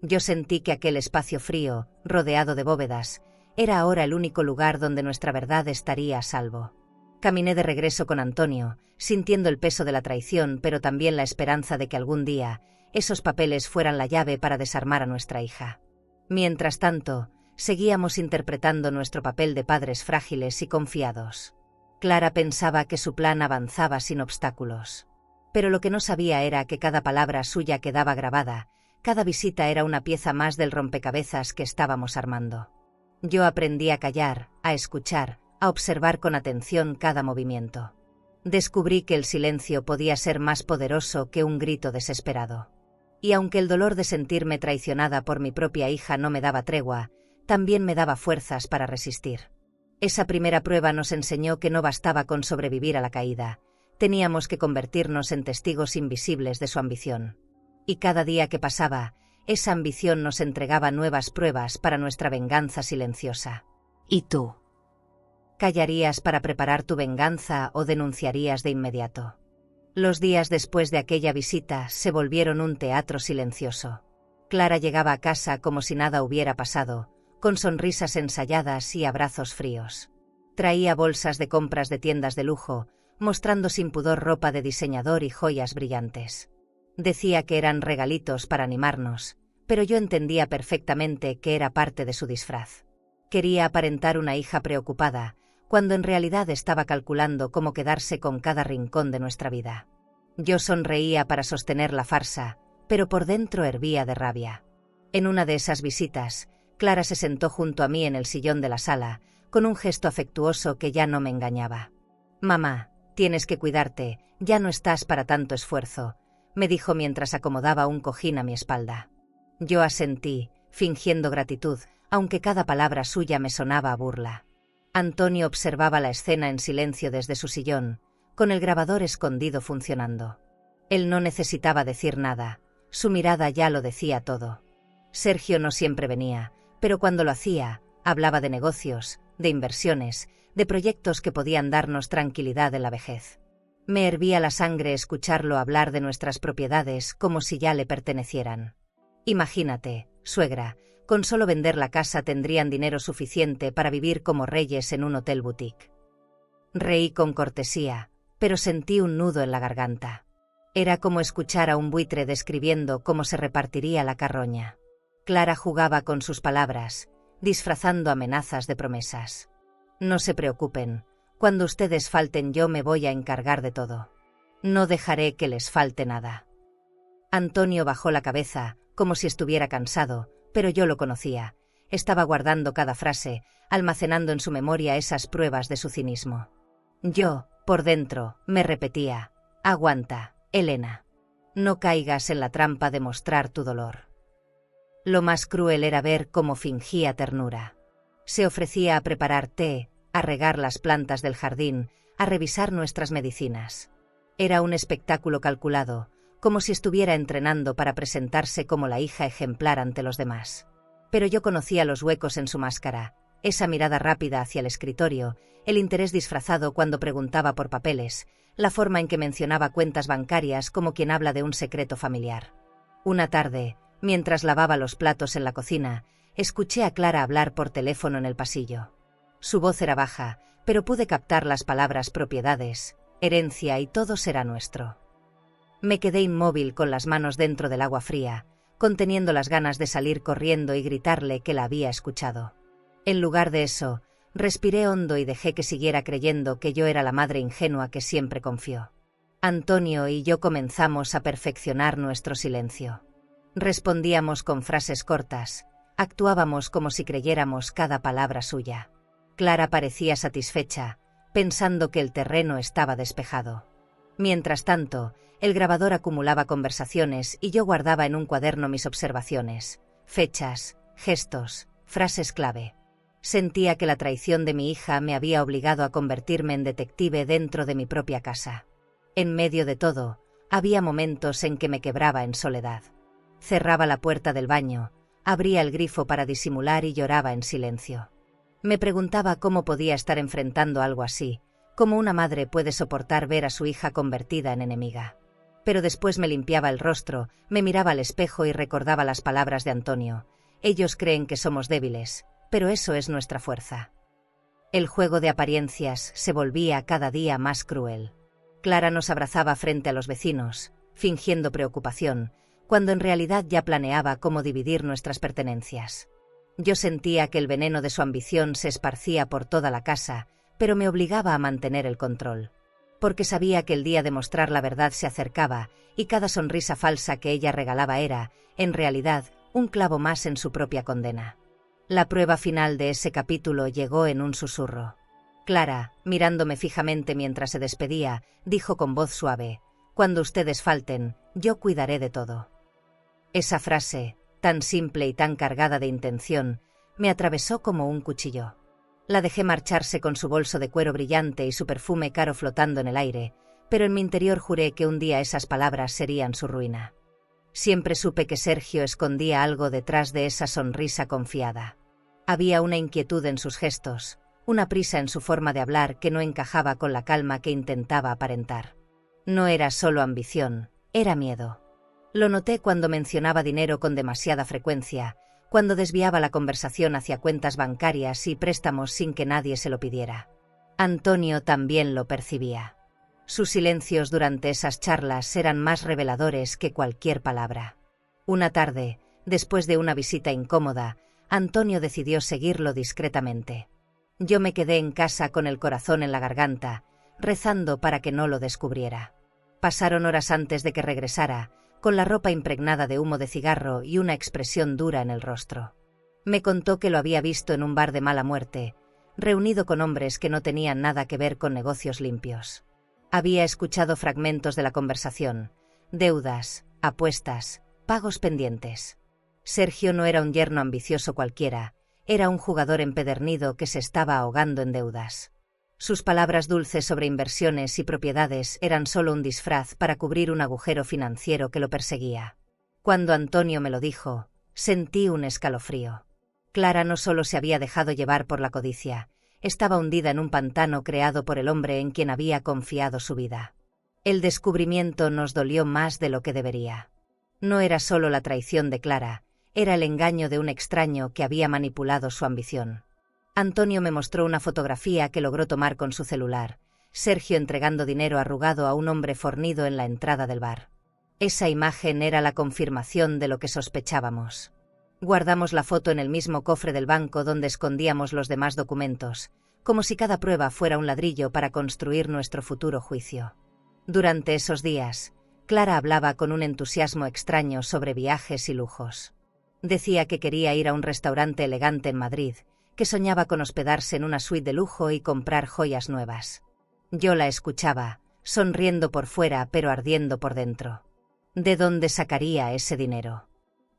Yo sentí que aquel espacio frío, rodeado de bóvedas, era ahora el único lugar donde nuestra verdad estaría a salvo. Caminé de regreso con Antonio, sintiendo el peso de la traición, pero también la esperanza de que algún día esos papeles fueran la llave para desarmar a nuestra hija. Mientras tanto, seguíamos interpretando nuestro papel de padres frágiles y confiados. Clara pensaba que su plan avanzaba sin obstáculos. Pero lo que no sabía era que cada palabra suya quedaba grabada, cada visita era una pieza más del rompecabezas que estábamos armando. Yo aprendí a callar, a escuchar, a observar con atención cada movimiento. Descubrí que el silencio podía ser más poderoso que un grito desesperado. Y aunque el dolor de sentirme traicionada por mi propia hija no me daba tregua, también me daba fuerzas para resistir. Esa primera prueba nos enseñó que no bastaba con sobrevivir a la caída, teníamos que convertirnos en testigos invisibles de su ambición. Y cada día que pasaba, esa ambición nos entregaba nuevas pruebas para nuestra venganza silenciosa. ¿Y tú? ¿Callarías para preparar tu venganza o denunciarías de inmediato? Los días después de aquella visita se volvieron un teatro silencioso. Clara llegaba a casa como si nada hubiera pasado, con sonrisas ensayadas y abrazos fríos. Traía bolsas de compras de tiendas de lujo, mostrando sin pudor ropa de diseñador y joyas brillantes. Decía que eran regalitos para animarnos, pero yo entendía perfectamente que era parte de su disfraz. Quería aparentar una hija preocupada, cuando en realidad estaba calculando cómo quedarse con cada rincón de nuestra vida. Yo sonreía para sostener la farsa, pero por dentro hervía de rabia. En una de esas visitas, Clara se sentó junto a mí en el sillón de la sala, con un gesto afectuoso que ya no me engañaba. «Mamá, tienes que cuidarte, ya no estás para tanto esfuerzo», me dijo mientras acomodaba un cojín a mi espalda. Yo asentí, fingiendo gratitud, aunque cada palabra suya me sonaba a burla. Antonio observaba la escena en silencio desde su sillón, con el grabador escondido funcionando. Él no necesitaba decir nada, su mirada ya lo decía todo. Sergio no siempre venía, pero cuando lo hacía, hablaba de negocios, de inversiones, de proyectos que podían darnos tranquilidad en la vejez. Me hervía la sangre escucharlo hablar de nuestras propiedades como si ya le pertenecieran. Imagínate, suegra, con solo vender la casa tendrían dinero suficiente para vivir como reyes en un hotel boutique. Reí con cortesía, pero sentí un nudo en la garganta. Era como escuchar a un buitre describiendo cómo se repartiría la carroña. Clara jugaba con sus palabras, disfrazando amenazas de promesas. No se preocupen, cuando ustedes falten yo me voy a encargar de todo. No dejaré que les falte nada. Antonio bajó la cabeza, como si estuviera cansado, pero yo lo conocía. Estaba guardando cada frase, almacenando en su memoria esas pruebas de su cinismo. Yo, por dentro, me repetía: aguanta, Elena. No caigas en la trampa de mostrar tu dolor. Lo más cruel era ver cómo fingía ternura. Se ofrecía a preparar té, a regar las plantas del jardín, a revisar nuestras medicinas. Era un espectáculo calculado, como si estuviera entrenando para presentarse como la hija ejemplar ante los demás. Pero yo conocía los huecos en su máscara, esa mirada rápida hacia el escritorio, el interés disfrazado cuando preguntaba por papeles, la forma en que mencionaba cuentas bancarias como quien habla de un secreto familiar. Una tarde, mientras lavaba los platos en la cocina, escuché a Clara hablar por teléfono en el pasillo. Su voz era baja, pero pude captar las palabras propiedades, herencia y todo será nuestro. Me quedé inmóvil con las manos dentro del agua fría, conteniendo las ganas de salir corriendo y gritarle que la había escuchado. En lugar de eso, respiré hondo y dejé que siguiera creyendo que yo era la madre ingenua que siempre confió. Antonio y yo comenzamos a perfeccionar nuestro silencio. Respondíamos con frases cortas, actuábamos como si creyéramos cada palabra suya. Clara parecía satisfecha, pensando que el terreno estaba despejado. Mientras tanto, el grabador acumulaba conversaciones y yo guardaba en un cuaderno mis observaciones, fechas, gestos, frases clave. Sentía que la traición de mi hija me había obligado a convertirme en detective dentro de mi propia casa. En medio de todo, había momentos en que me quebraba en soledad. Cerraba la puerta del baño, abría el grifo para disimular y lloraba en silencio. Me preguntaba cómo podía estar enfrentando algo así, cómo una madre puede soportar ver a su hija convertida en enemiga. Pero después me limpiaba el rostro, me miraba al espejo y recordaba las palabras de Antonio. Ellos creen que somos débiles, pero eso es nuestra fuerza. El juego de apariencias se volvía cada día más cruel. Clara nos abrazaba frente a los vecinos, fingiendo preocupación, cuando en realidad ya planeaba cómo dividir nuestras pertenencias. Yo sentía que el veneno de su ambición se esparcía por toda la casa, pero me obligaba a mantener el control. Porque sabía que el día de mostrar la verdad se acercaba, y cada sonrisa falsa que ella regalaba era, en realidad, un clavo más en su propia condena. La prueba final de ese capítulo llegó en un susurro. Clara, mirándome fijamente mientras se despedía, dijo con voz suave: «Cuando ustedes falten, yo cuidaré de todo». Esa frase, tan simple y tan cargada de intención, me atravesó como un cuchillo. La dejé marcharse con su bolso de cuero brillante y su perfume caro flotando en el aire, pero en mi interior juré que un día esas palabras serían su ruina. Siempre supe que Sergio escondía algo detrás de esa sonrisa confiada. Había una inquietud en sus gestos, una prisa en su forma de hablar que no encajaba con la calma que intentaba aparentar. No era solo ambición, era miedo. Lo noté cuando mencionaba dinero con demasiada frecuencia, cuando desviaba la conversación hacia cuentas bancarias y préstamos sin que nadie se lo pidiera. Antonio también lo percibía. Sus silencios durante esas charlas eran más reveladores que cualquier palabra. Una tarde, después de una visita incómoda, Antonio decidió seguirlo discretamente. Yo me quedé en casa con el corazón en la garganta, rezando para que no lo descubriera. Pasaron horas antes de que regresara, con la ropa impregnada de humo de cigarro y una expresión dura en el rostro. Me contó que lo había visto en un bar de mala muerte, reunido con hombres que no tenían nada que ver con negocios limpios. Había escuchado fragmentos de la conversación: deudas, apuestas, pagos pendientes. Sergio no era un yerno ambicioso cualquiera, era un jugador empedernido que se estaba ahogando en deudas. Sus palabras dulces sobre inversiones y propiedades eran solo un disfraz para cubrir un agujero financiero que lo perseguía. Cuando Antonio me lo dijo, sentí un escalofrío. Clara no solo se había dejado llevar por la codicia, estaba hundida en un pantano creado por el hombre en quien había confiado su vida. El descubrimiento nos dolió más de lo que debería. No era solo la traición de Clara, era el engaño de un extraño que había manipulado su ambición. Antonio me mostró una fotografía que logró tomar con su celular, Sergio entregando dinero arrugado a un hombre fornido en la entrada del bar. Esa imagen era la confirmación de lo que sospechábamos. Guardamos la foto en el mismo cofre del banco donde escondíamos los demás documentos, como si cada prueba fuera un ladrillo para construir nuestro futuro juicio. Durante esos días, Clara hablaba con un entusiasmo extraño sobre viajes y lujos. Decía que quería ir a un restaurante elegante en Madrid, que soñaba con hospedarse en una suite de lujo y comprar joyas nuevas. Yo la escuchaba, sonriendo por fuera pero ardiendo por dentro. ¿De dónde sacaría ese dinero?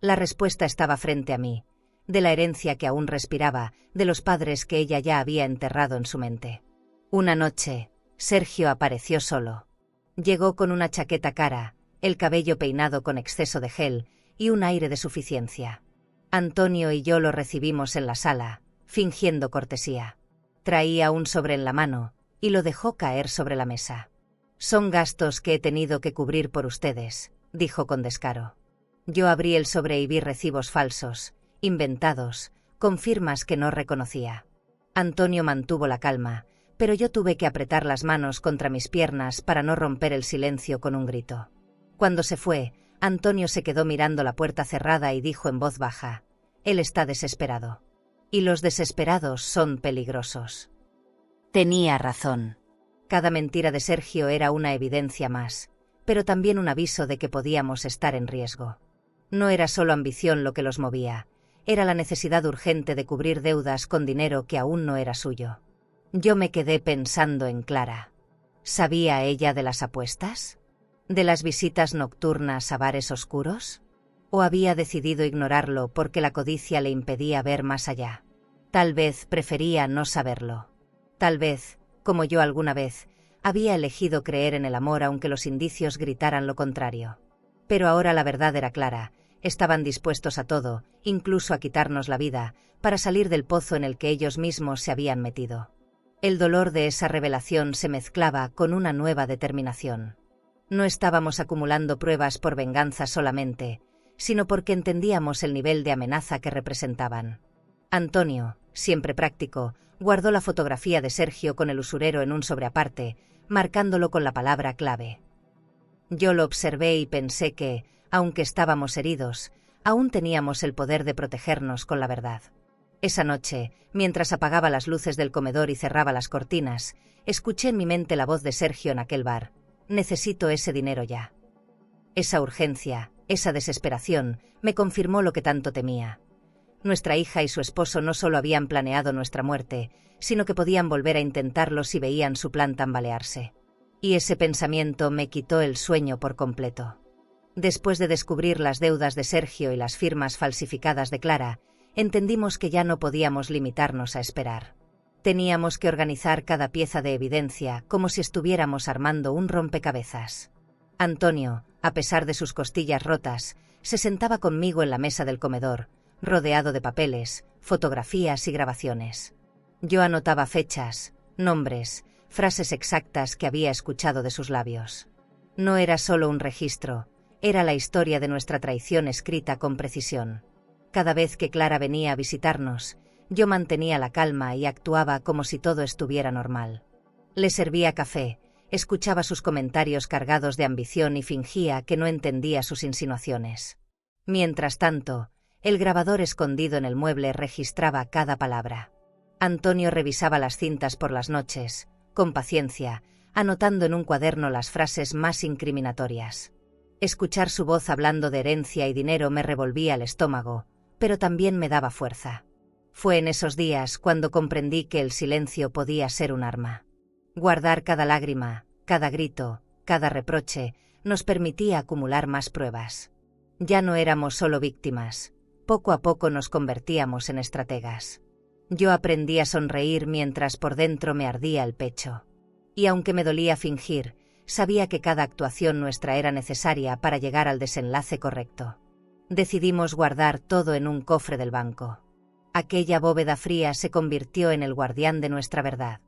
La respuesta estaba frente a mí, de la herencia que aún respiraba, de los padres que ella ya había enterrado en su mente. Una noche, Sergio apareció solo. Llegó con una chaqueta cara, el cabello peinado con exceso de gel y un aire de suficiencia. Antonio y yo lo recibimos en la sala, fingiendo cortesía. Traía un sobre en la mano, y lo dejó caer sobre la mesa. «Son gastos que he tenido que cubrir por ustedes», dijo con descaro. Yo abrí el sobre y vi recibos falsos, inventados, con firmas que no reconocía. Antonio mantuvo la calma, pero yo tuve que apretar las manos contra mis piernas para no romper el silencio con un grito. Cuando se fue, Antonio se quedó mirando la puerta cerrada y dijo en voz baja: «Él está desesperado. Y los desesperados son peligrosos». Tenía razón. Cada mentira de Sergio era una evidencia más, pero también un aviso de que podíamos estar en riesgo. No era solo ambición lo que los movía, era la necesidad urgente de cubrir deudas con dinero que aún no era suyo. Yo me quedé pensando en Clara. ¿Sabía ella de las apuestas? ¿De las visitas nocturnas a bares oscuros? ¿O había decidido ignorarlo porque la codicia le impedía ver más allá? Tal vez prefería no saberlo. Tal vez, como yo alguna vez, había elegido creer en el amor aunque los indicios gritaran lo contrario. Pero ahora la verdad era clara, estaban dispuestos a todo, incluso a quitarnos la vida, para salir del pozo en el que ellos mismos se habían metido. El dolor de esa revelación se mezclaba con una nueva determinación. No estábamos acumulando pruebas por venganza solamente, sino porque entendíamos el nivel de amenaza que representaban. Antonio, siempre práctico, guardó la fotografía de Sergio con el usurero en un sobre aparte, marcándolo con la palabra clave. Yo lo observé y pensé que, aunque estábamos heridos, aún teníamos el poder de protegernos con la verdad. Esa noche, mientras apagaba las luces del comedor y cerraba las cortinas, escuché en mi mente la voz de Sergio en aquel bar: necesito ese dinero ya. Esa urgencia, esa desesperación, me confirmó lo que tanto temía. Nuestra hija y su esposo no solo habían planeado nuestra muerte, sino que podían volver a intentarlo si veían su plan tambalearse. Y ese pensamiento me quitó el sueño por completo. Después de descubrir las deudas de Sergio y las firmas falsificadas de Clara, entendimos que ya no podíamos limitarnos a esperar. Teníamos que organizar cada pieza de evidencia como si estuviéramos armando un rompecabezas. Antonio, a pesar de sus costillas rotas, se sentaba conmigo en la mesa del comedor, rodeado de papeles, fotografías y grabaciones. Yo anotaba fechas, nombres, frases exactas que había escuchado de sus labios. No era solo un registro, era la historia de nuestra traición escrita con precisión. Cada vez que Clara venía a visitarnos, yo mantenía la calma y actuaba como si todo estuviera normal. Le servía café, escuchaba sus comentarios cargados de ambición y fingía que no entendía sus insinuaciones. Mientras tanto, el grabador escondido en el mueble registraba cada palabra. Antonio revisaba las cintas por las noches, con paciencia, anotando en un cuaderno las frases más incriminatorias. Escuchar su voz hablando de herencia y dinero me revolvía el estómago, pero también me daba fuerza. Fue en esos días cuando comprendí que el silencio podía ser un arma. Guardar cada lágrima, cada grito, cada reproche, nos permitía acumular más pruebas. Ya no éramos solo víctimas, poco a poco nos convertíamos en estrategas. Yo aprendí a sonreír mientras por dentro me ardía el pecho. Y aunque me dolía fingir, sabía que cada actuación nuestra era necesaria para llegar al desenlace correcto. Decidimos guardar todo en un cofre del banco. Aquella bóveda fría se convirtió en el guardián de nuestra verdad.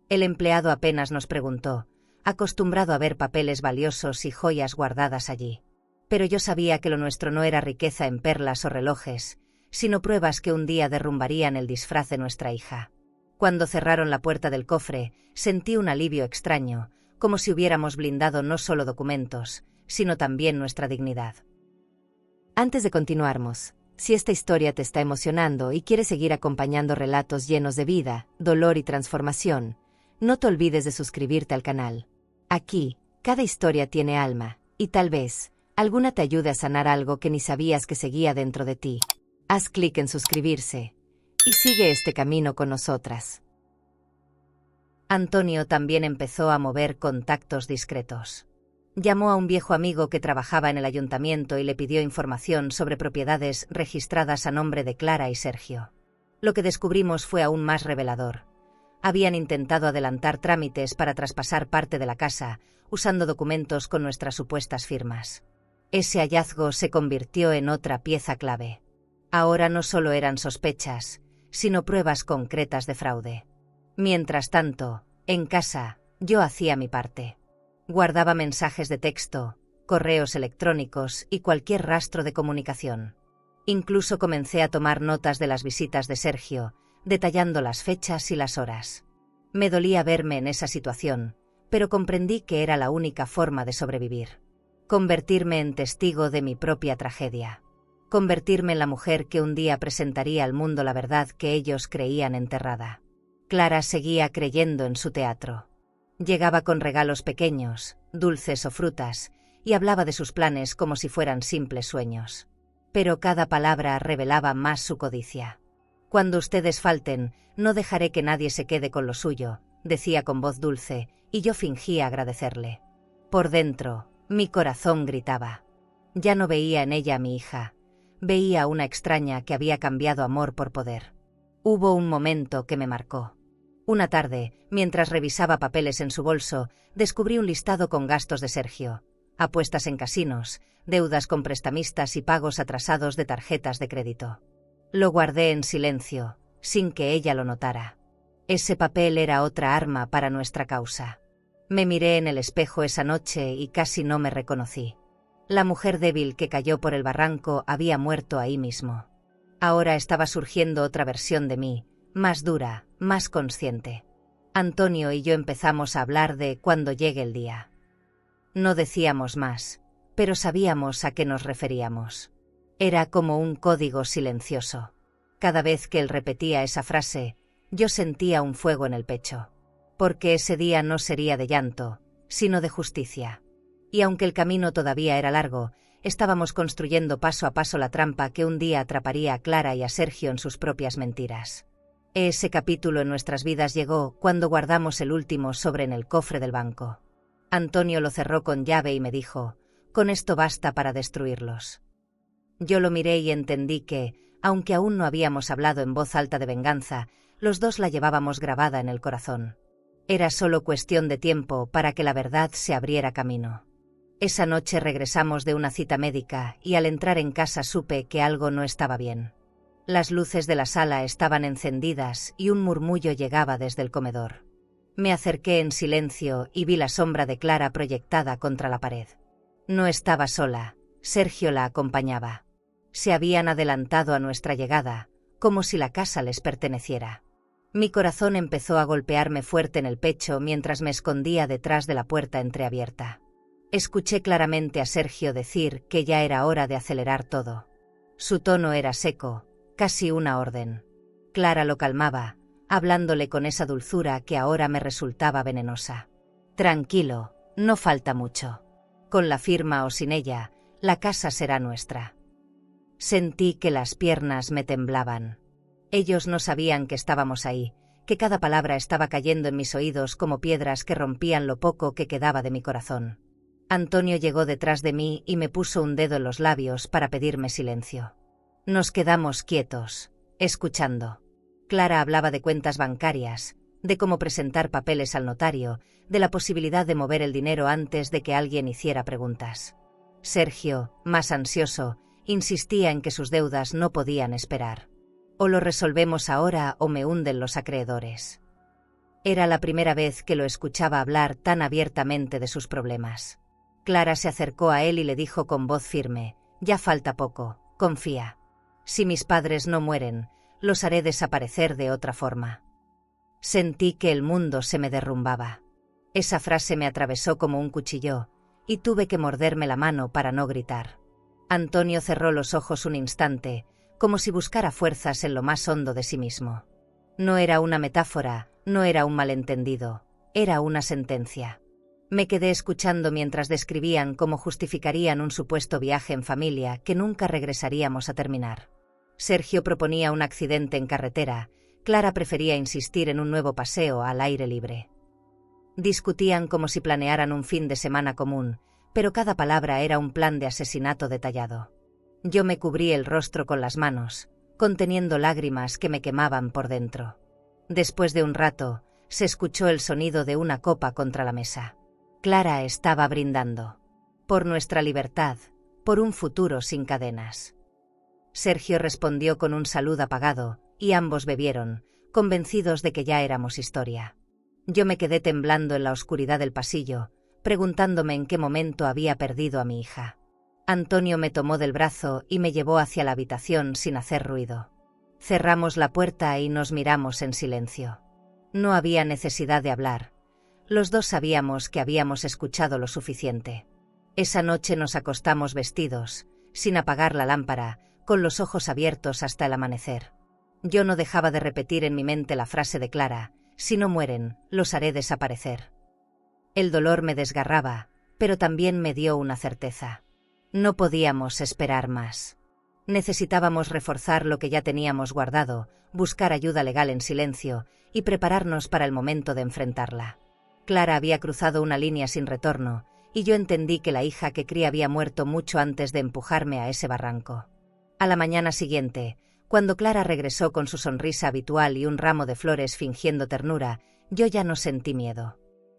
El empleado apenas nos preguntó, acostumbrado a ver papeles valiosos y joyas guardadas allí. Pero yo sabía que lo nuestro no era riqueza en perlas o relojes, sino pruebas que un día derrumbarían el disfraz de nuestra hija. Cuando cerraron la puerta del cofre, sentí un alivio extraño, como si hubiéramos blindado no solo documentos, sino también nuestra dignidad. Antes de continuarmos, si esta historia te está emocionando y quieres seguir acompañando relatos llenos de vida, dolor y transformación, no te olvides de suscribirte al canal. Aquí, cada historia tiene alma, y tal vez, alguna te ayude a sanar algo que ni sabías que seguía dentro de ti. Haz clic en suscribirse, y sigue este camino con nosotras. Antonio también empezó a mover contactos discretos. Llamó a un viejo amigo que trabajaba en el ayuntamiento y le pidió información sobre propiedades registradas a nombre de Clara y Sergio. Lo que descubrimos fue aún más revelador. Habían intentado adelantar trámites para traspasar parte de la casa, usando documentos con nuestras supuestas firmas. Ese hallazgo se convirtió en otra pieza clave. Ahora no solo eran sospechas, sino pruebas concretas de fraude. Mientras tanto, en casa, yo hacía mi parte. Guardaba mensajes de texto, correos electrónicos y cualquier rastro de comunicación. Incluso comencé a tomar notas de las visitas de Sergio, detallando las fechas y las horas. Me dolía verme en esa situación, pero comprendí que era la única forma de sobrevivir. Convertirme en testigo de mi propia tragedia. Convertirme en la mujer que un día presentaría al mundo la verdad que ellos creían enterrada. Clara seguía creyendo en su teatro. Llegaba con regalos pequeños, dulces o frutas, y hablaba de sus planes como si fueran simples sueños. Pero cada palabra revelaba más su codicia. Cuando ustedes falten, no dejaré que nadie se quede con lo suyo, decía con voz dulce, y yo fingía agradecerle. Por dentro, mi corazón gritaba. Ya no veía en ella a mi hija. Veía a una extraña que había cambiado amor por poder. Hubo un momento que me marcó. Una tarde, mientras revisaba papeles en su bolso, descubrí un listado con gastos de Sergio, apuestas en casinos, deudas con prestamistas y pagos atrasados de tarjetas de crédito. Lo guardé en silencio, sin que ella lo notara. Ese papel era otra arma para nuestra causa. Me miré en el espejo esa noche y casi no me reconocí. La mujer débil que cayó por el barranco había muerto ahí mismo. Ahora estaba surgiendo otra versión de mí, más dura, más consciente. Antonio y yo empezamos a hablar de cuando llegue el día. No decíamos más, pero sabíamos a qué nos referíamos. Era como un código silencioso. Cada vez que él repetía esa frase, yo sentía un fuego en el pecho. Porque ese día no sería de llanto, sino de justicia. Y aunque el camino todavía era largo, estábamos construyendo paso a paso la trampa que un día atraparía a Clara y a Sergio en sus propias mentiras. Ese capítulo en nuestras vidas llegó cuando guardamos el último sobre en el cofre del banco. Antonio lo cerró con llave y me dijo: «Con esto basta para destruirlos». Yo lo miré y entendí que, aunque aún no habíamos hablado en voz alta de venganza, los dos la llevábamos grabada en el corazón. Era solo cuestión de tiempo para que la verdad se abriera camino. Esa noche regresamos de una cita médica y al entrar en casa supe que algo no estaba bien. Las luces de la sala estaban encendidas y un murmullo llegaba desde el comedor. Me acerqué en silencio y vi la sombra de Clara proyectada contra la pared. No estaba sola, Sergio la acompañaba. Se habían adelantado a nuestra llegada, como si la casa les perteneciera. Mi corazón empezó a golpearme fuerte en el pecho mientras me escondía detrás de la puerta entreabierta. Escuché claramente a Sergio decir que ya era hora de acelerar todo. Su tono era seco, casi una orden. Clara lo calmaba, hablándole con esa dulzura que ahora me resultaba venenosa. «Tranquilo, no falta mucho. Con la firma o sin ella, la casa será nuestra». Sentí que las piernas me temblaban. Ellos no sabían que estábamos ahí, que cada palabra estaba cayendo en mis oídos como piedras que rompían lo poco que quedaba de mi corazón. Antonio llegó detrás de mí y me puso un dedo en los labios para pedirme silencio. Nos quedamos quietos, escuchando. Clara hablaba de cuentas bancarias, de cómo presentar papeles al notario, de la posibilidad de mover el dinero antes de que alguien hiciera preguntas. Sergio, más ansioso, insistía en que sus deudas no podían esperar. O lo resolvemos ahora o me hunden los acreedores. Era la primera vez que lo escuchaba hablar tan abiertamente de sus problemas. Clara se acercó a él y le dijo con voz firme: «Ya falta poco, confía. Si mis padres no mueren, los haré desaparecer de otra forma». Sentí que el mundo se me derrumbaba. Esa frase me atravesó como un cuchillo, y tuve que morderme la mano para no gritar. Antonio cerró los ojos un instante, como si buscara fuerzas en lo más hondo de sí mismo. No era una metáfora, no era un malentendido, era una sentencia. Me quedé escuchando mientras describían cómo justificarían un supuesto viaje en familia que nunca regresaríamos a terminar. Sergio proponía un accidente en carretera, Clara prefería insistir en un nuevo paseo al aire libre. Discutían como si planearan un fin de semana común, pero cada palabra era un plan de asesinato detallado. Yo me cubrí el rostro con las manos, conteniendo lágrimas que me quemaban por dentro. Después de un rato, se escuchó el sonido de una copa contra la mesa. Clara estaba brindando. Por nuestra libertad, por un futuro sin cadenas. Sergio respondió con un saludo apagado, y ambos bebieron, convencidos de que ya éramos historia. Yo me quedé temblando en la oscuridad del pasillo, preguntándome en qué momento había perdido a mi hija. Antonio me tomó del brazo y me llevó hacia la habitación sin hacer ruido. Cerramos la puerta y nos miramos en silencio. No había necesidad de hablar. Los dos sabíamos que habíamos escuchado lo suficiente. Esa noche nos acostamos vestidos, sin apagar la lámpara, con los ojos abiertos hasta el amanecer. Yo no dejaba de repetir en mi mente la frase de Clara: «Si no mueren, los haré desaparecer». El dolor me desgarraba, pero también me dio una certeza. No podíamos esperar más. Necesitábamos reforzar lo que ya teníamos guardado, buscar ayuda legal en silencio y prepararnos para el momento de enfrentarla. Clara había cruzado una línea sin retorno, y yo entendí que la hija que crié había muerto mucho antes de empujarme a ese barranco. A la mañana siguiente, cuando Clara regresó con su sonrisa habitual y un ramo de flores fingiendo ternura, yo ya no sentí miedo.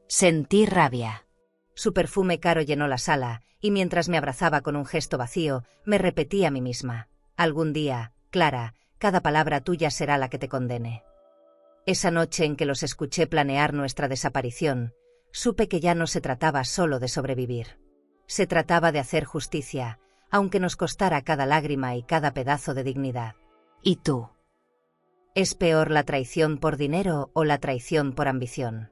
Sentí rabia. Su perfume caro llenó la sala, y mientras me abrazaba con un gesto vacío, me repetí a mí misma: «Algún día, Clara, cada palabra tuya será la que te condene». Esa noche en que los escuché planear nuestra desaparición, supe que ya no se trataba solo de sobrevivir. Se trataba de hacer justicia, aunque nos costara cada lágrima y cada pedazo de dignidad. «¿Y tú?», ¿Es peor la traición por dinero o la traición por ambición?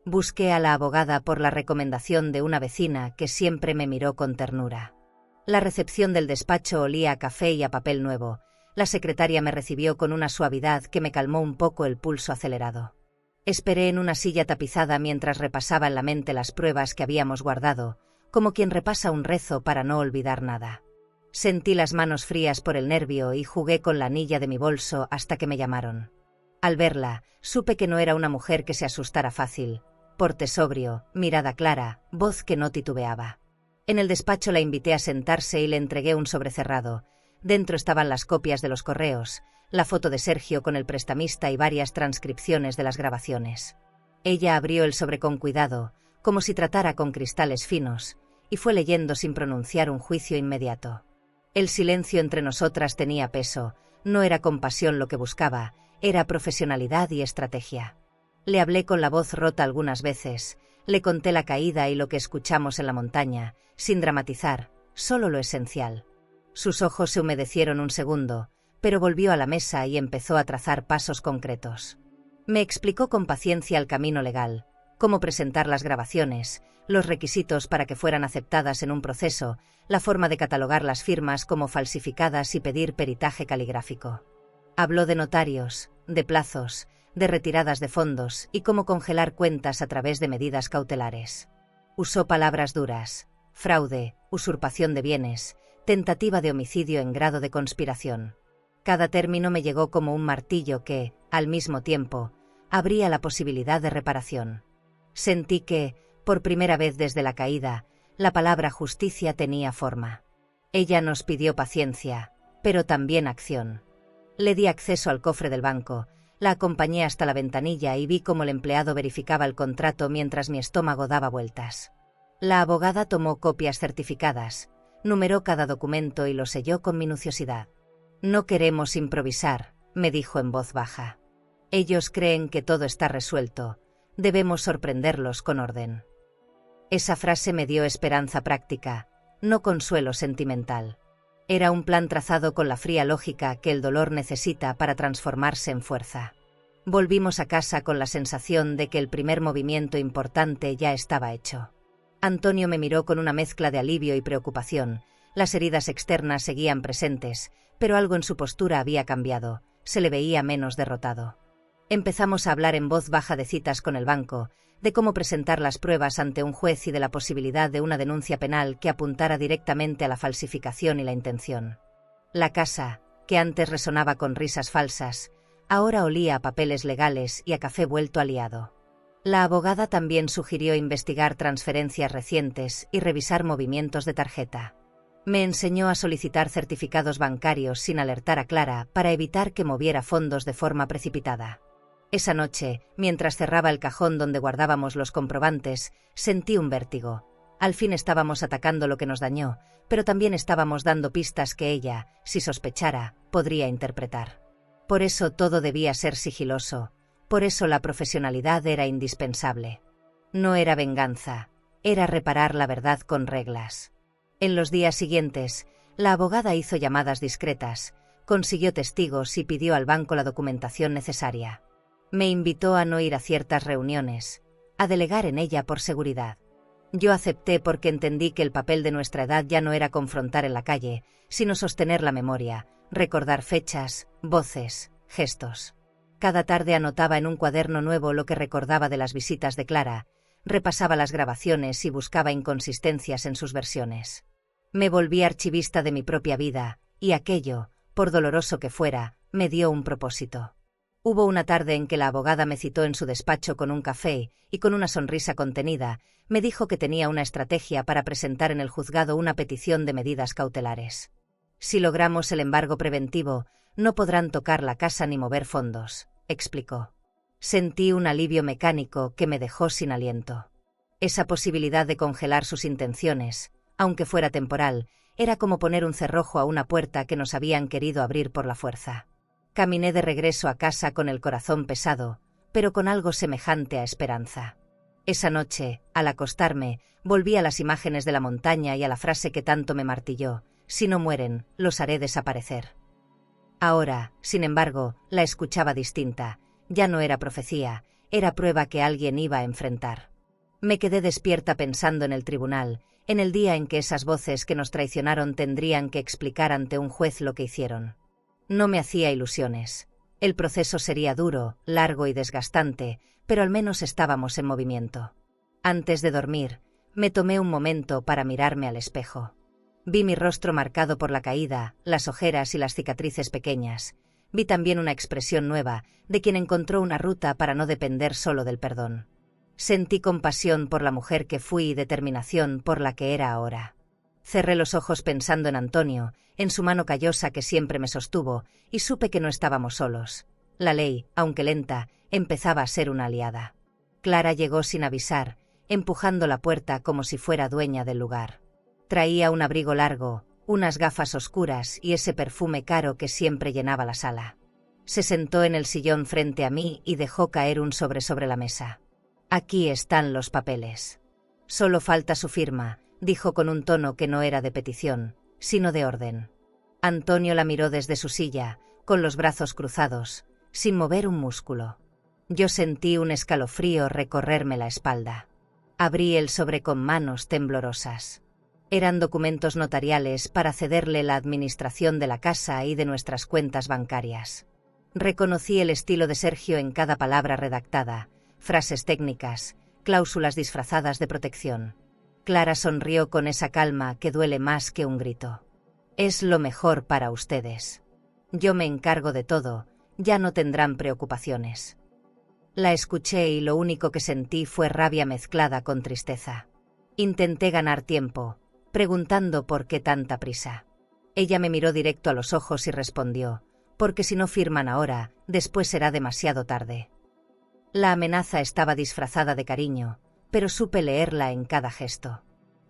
Busqué a la abogada por la recomendación de una vecina que siempre me miró con ternura. La recepción del despacho olía a café y a papel nuevo. La secretaria me recibió con una suavidad que me calmó un poco el pulso acelerado. Esperé en una silla tapizada mientras repasaba en la mente las pruebas que habíamos guardado, como quien repasa un rezo para no olvidar nada. Sentí las manos frías por el nervio y jugué con la anilla de mi bolso hasta que me llamaron. Al verla, supe que no era una mujer que se asustara fácil. Porte sobrio, mirada clara, voz que no titubeaba. En el despacho la invité a sentarse y le entregué un sobre cerrado. Dentro estaban las copias de los correos, la foto de Sergio con el prestamista y varias transcripciones de las grabaciones. Ella abrió el sobre con cuidado, como si tratara con cristales finos, y fue leyendo sin pronunciar un juicio inmediato. El silencio entre nosotras tenía peso, no era compasión lo que buscaba, era profesionalidad y estrategia. Le hablé con la voz rota algunas veces, le conté la caída y lo que escuchamos en la montaña, sin dramatizar, solo lo esencial. Sus ojos se humedecieron un segundo, pero volvió a la mesa y empezó a trazar pasos concretos. Me explicó con paciencia el camino legal, cómo presentar las grabaciones, los requisitos para que fueran aceptadas en un proceso, la forma de catalogar las firmas como falsificadas y pedir peritaje caligráfico. Habló de notarios, de plazos, de retiradas de fondos y cómo congelar cuentas a través de medidas cautelares. Usó palabras duras: fraude, usurpación de bienes, tentativa de homicidio en grado de conspiración. Cada término me llegó como un martillo que, al mismo tiempo, abría la posibilidad de reparación. Sentí que, por primera vez desde la caída, la palabra justicia tenía forma. Ella nos pidió paciencia, pero también acción. Le di acceso al cofre del banco, la acompañé hasta la ventanilla y vi cómo el empleado verificaba el contrato mientras mi estómago daba vueltas. La abogada tomó copias certificadas, numeró cada documento y lo selló con minuciosidad. «No queremos improvisar», me dijo en voz baja. «Ellos creen que todo está resuelto. Debemos sorprenderlos con orden». Esa frase me dio esperanza práctica, no consuelo sentimental. Era un plan trazado con la fría lógica que el dolor necesita para transformarse en fuerza. Volvimos a casa con la sensación de que el primer movimiento importante ya estaba hecho. Antonio me miró con una mezcla de alivio y preocupación. Las heridas externas seguían presentes, pero algo en su postura había cambiado, se le veía menos derrotado. Empezamos a hablar en voz baja de citas con el banco, de cómo presentar las pruebas ante un juez y de la posibilidad de una denuncia penal que apuntara directamente a la falsificación y la intención. La casa, que antes resonaba con risas falsas, ahora olía a papeles legales y a café vuelto aliado. La abogada también sugirió investigar transferencias recientes y revisar movimientos de tarjeta. Me enseñó a solicitar certificados bancarios sin alertar a Clara para evitar que moviera fondos de forma precipitada. Esa noche, mientras cerraba el cajón donde guardábamos los comprobantes, sentí un vértigo. Al fin estábamos atacando lo que nos dañó, pero también estábamos dando pistas que ella, si sospechara, podría interpretar. Por eso todo debía ser sigiloso, por eso la profesionalidad era indispensable. No era venganza, era reparar la verdad con reglas. En los días siguientes, la abogada hizo llamadas discretas, consiguió testigos y pidió al banco la documentación necesaria. Me invitó a no ir a ciertas reuniones, a delegar en ella por seguridad. Yo acepté porque entendí que el papel de nuestra edad ya no era confrontar en la calle, sino sostener la memoria, recordar fechas, voces, gestos. Cada tarde anotaba en un cuaderno nuevo lo que recordaba de las visitas de Clara, repasaba las grabaciones y buscaba inconsistencias en sus versiones. Me volví archivista de mi propia vida, y aquello, por doloroso que fuera, me dio un propósito. Hubo una tarde en que la abogada me citó en su despacho con un café y con una sonrisa contenida, me dijo que tenía una estrategia para presentar en el juzgado una petición de medidas cautelares. Si logramos el embargo preventivo, no podrán tocar la casa ni mover fondos, explicó. Sentí un alivio mecánico que me dejó sin aliento. Esa posibilidad de congelar sus intenciones, aunque fuera temporal, era como poner un cerrojo a una puerta que nos habían querido abrir por la fuerza. Caminé de regreso a casa con el corazón pesado, pero con algo semejante a esperanza. Esa noche, al acostarme, volví a las imágenes de la montaña y a la frase que tanto me martilló: si no mueren, los haré desaparecer. Ahora, sin embargo, la escuchaba distinta. Ya no era profecía, era prueba que alguien iba a enfrentar. Me quedé despierta pensando en el tribunal, en el día en que esas voces que nos traicionaron tendrían que explicar ante un juez lo que hicieron. No me hacía ilusiones. El proceso sería duro, largo y desgastante, pero al menos estábamos en movimiento. Antes de dormir, me tomé un momento para mirarme al espejo. Vi mi rostro marcado por la caída, las ojeras y las cicatrices pequeñas. Vi también una expresión nueva, de quien encontró una ruta para no depender solo del perdón. Sentí compasión por la mujer que fui y determinación por la que era ahora. Cerré los ojos pensando en Antonio, en su mano callosa que siempre me sostuvo, y supe que no estábamos solos. La ley, aunque lenta, empezaba a ser una aliada. Clara llegó sin avisar, empujando la puerta como si fuera dueña del lugar. Traía un abrigo largo, unas gafas oscuras y ese perfume caro que siempre llenaba la sala. Se sentó en el sillón frente a mí y dejó caer un sobre la mesa. Aquí están los papeles. Solo falta su firma, dijo con un tono que no era de petición, sino de orden. Antonio la miró desde su silla, con los brazos cruzados, sin mover un músculo. Yo sentí un escalofrío recorrerme la espalda. Abrí el sobre con manos temblorosas. Eran documentos notariales para cederle la administración de la casa y de nuestras cuentas bancarias. Reconocí el estilo de Sergio en cada palabra redactada, frases técnicas, cláusulas disfrazadas de protección. Clara sonrió con esa calma que duele más que un grito. Es lo mejor para ustedes. Yo me encargo de todo, ya no tendrán preocupaciones. La escuché y lo único que sentí fue rabia mezclada con tristeza. Intenté ganar tiempo, preguntando por qué tanta prisa. Ella me miró directo a los ojos y respondió, porque si no firman ahora, después será demasiado tarde. La amenaza estaba disfrazada de cariño, pero supe leerla en cada gesto.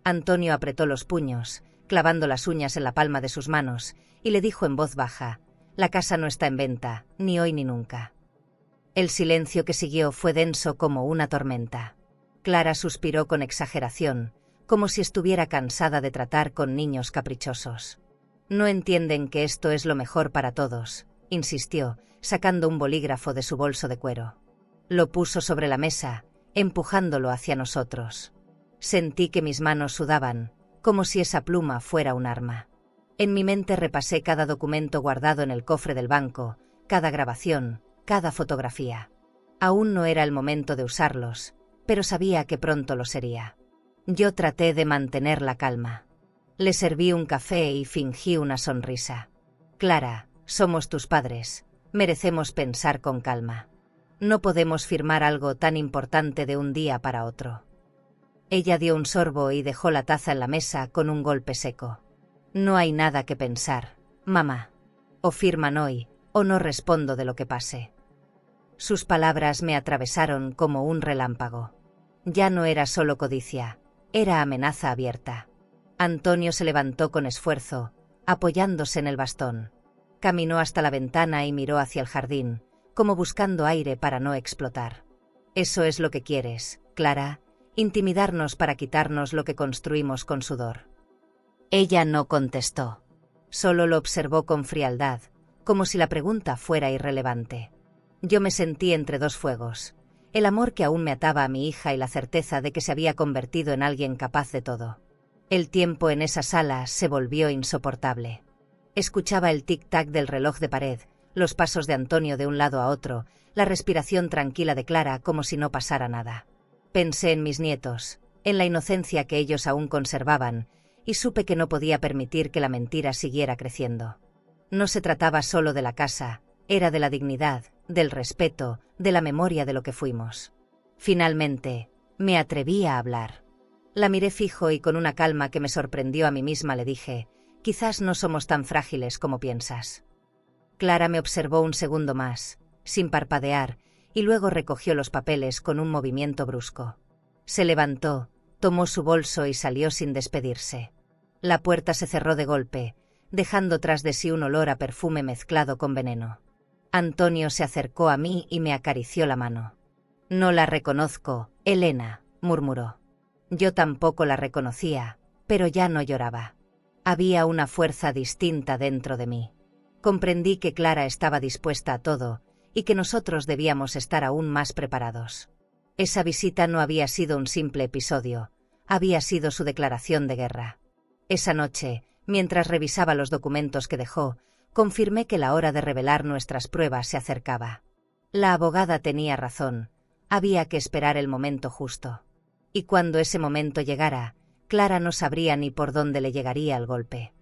Antonio apretó los puños, clavando las uñas en la palma de sus manos, y le dijo en voz baja, «La casa no está en venta, ni hoy ni nunca». El silencio que siguió fue denso como una tormenta. Clara suspiró con exageración, como si estuviera cansada de tratar con niños caprichosos. «No entienden que esto es lo mejor para todos», insistió, sacando un bolígrafo de su bolso de cuero. Lo puso sobre la mesa, empujándolo hacia nosotros. Sentí que mis manos sudaban, como si esa pluma fuera un arma. En mi mente repasé cada documento guardado en el cofre del banco, cada grabación, cada fotografía. Aún no era el momento de usarlos, pero sabía que pronto lo sería. Yo traté de mantener la calma. Le serví un café y fingí una sonrisa. «Clara, somos tus padres, merecemos pensar con calma. No podemos firmar algo tan importante de un día para otro». Ella dio un sorbo y dejó la taza en la mesa con un golpe seco. «No hay nada que pensar, mamá. O firman hoy, o no respondo de lo que pase». Sus palabras me atravesaron como un relámpago. Ya no era solo codicia, era amenaza abierta. Antonio se levantó con esfuerzo, apoyándose en el bastón. Caminó hasta la ventana y miró hacia el jardín, como buscando aire para no explotar. «Eso es lo que quieres, Clara, intimidarnos para quitarnos lo que construimos con sudor». Ella no contestó. Solo lo observó con frialdad, como si la pregunta fuera irrelevante. Yo me sentí entre dos fuegos, el amor que aún me ataba a mi hija y la certeza de que se había convertido en alguien capaz de todo. El tiempo en esa sala se volvió insoportable. Escuchaba el tic-tac del reloj de pared, los pasos de Antonio de un lado a otro, la respiración tranquila de Clara como si no pasara nada. Pensé en mis nietos, en la inocencia que ellos aún conservaban, y supe que no podía permitir que la mentira siguiera creciendo. No se trataba solo de la casa, era de la dignidad, del respeto, de la memoria de lo que fuimos. Finalmente, me atreví a hablar. La miré fijo y con una calma que me sorprendió a mí misma le dije, «Quizás no somos tan frágiles como piensas». Clara me observó un segundo más, sin parpadear, y luego recogió los papeles con un movimiento brusco. Se levantó, tomó su bolso y salió sin despedirse. La puerta se cerró de golpe, dejando tras de sí un olor a perfume mezclado con veneno. Antonio se acercó a mí y me acarició la mano. «No la reconozco, Elena», murmuró. Yo tampoco la reconocía, pero ya no lloraba. Había una fuerza distinta dentro de mí. Comprendí que Clara estaba dispuesta a todo, y que nosotros debíamos estar aún más preparados. Esa visita no había sido un simple episodio, había sido su declaración de guerra. Esa noche, mientras revisaba los documentos que dejó, confirmé que la hora de revelar nuestras pruebas se acercaba. La abogada tenía razón, había que esperar el momento justo. Y cuando ese momento llegara, Clara no sabría ni por dónde le llegaría el golpe.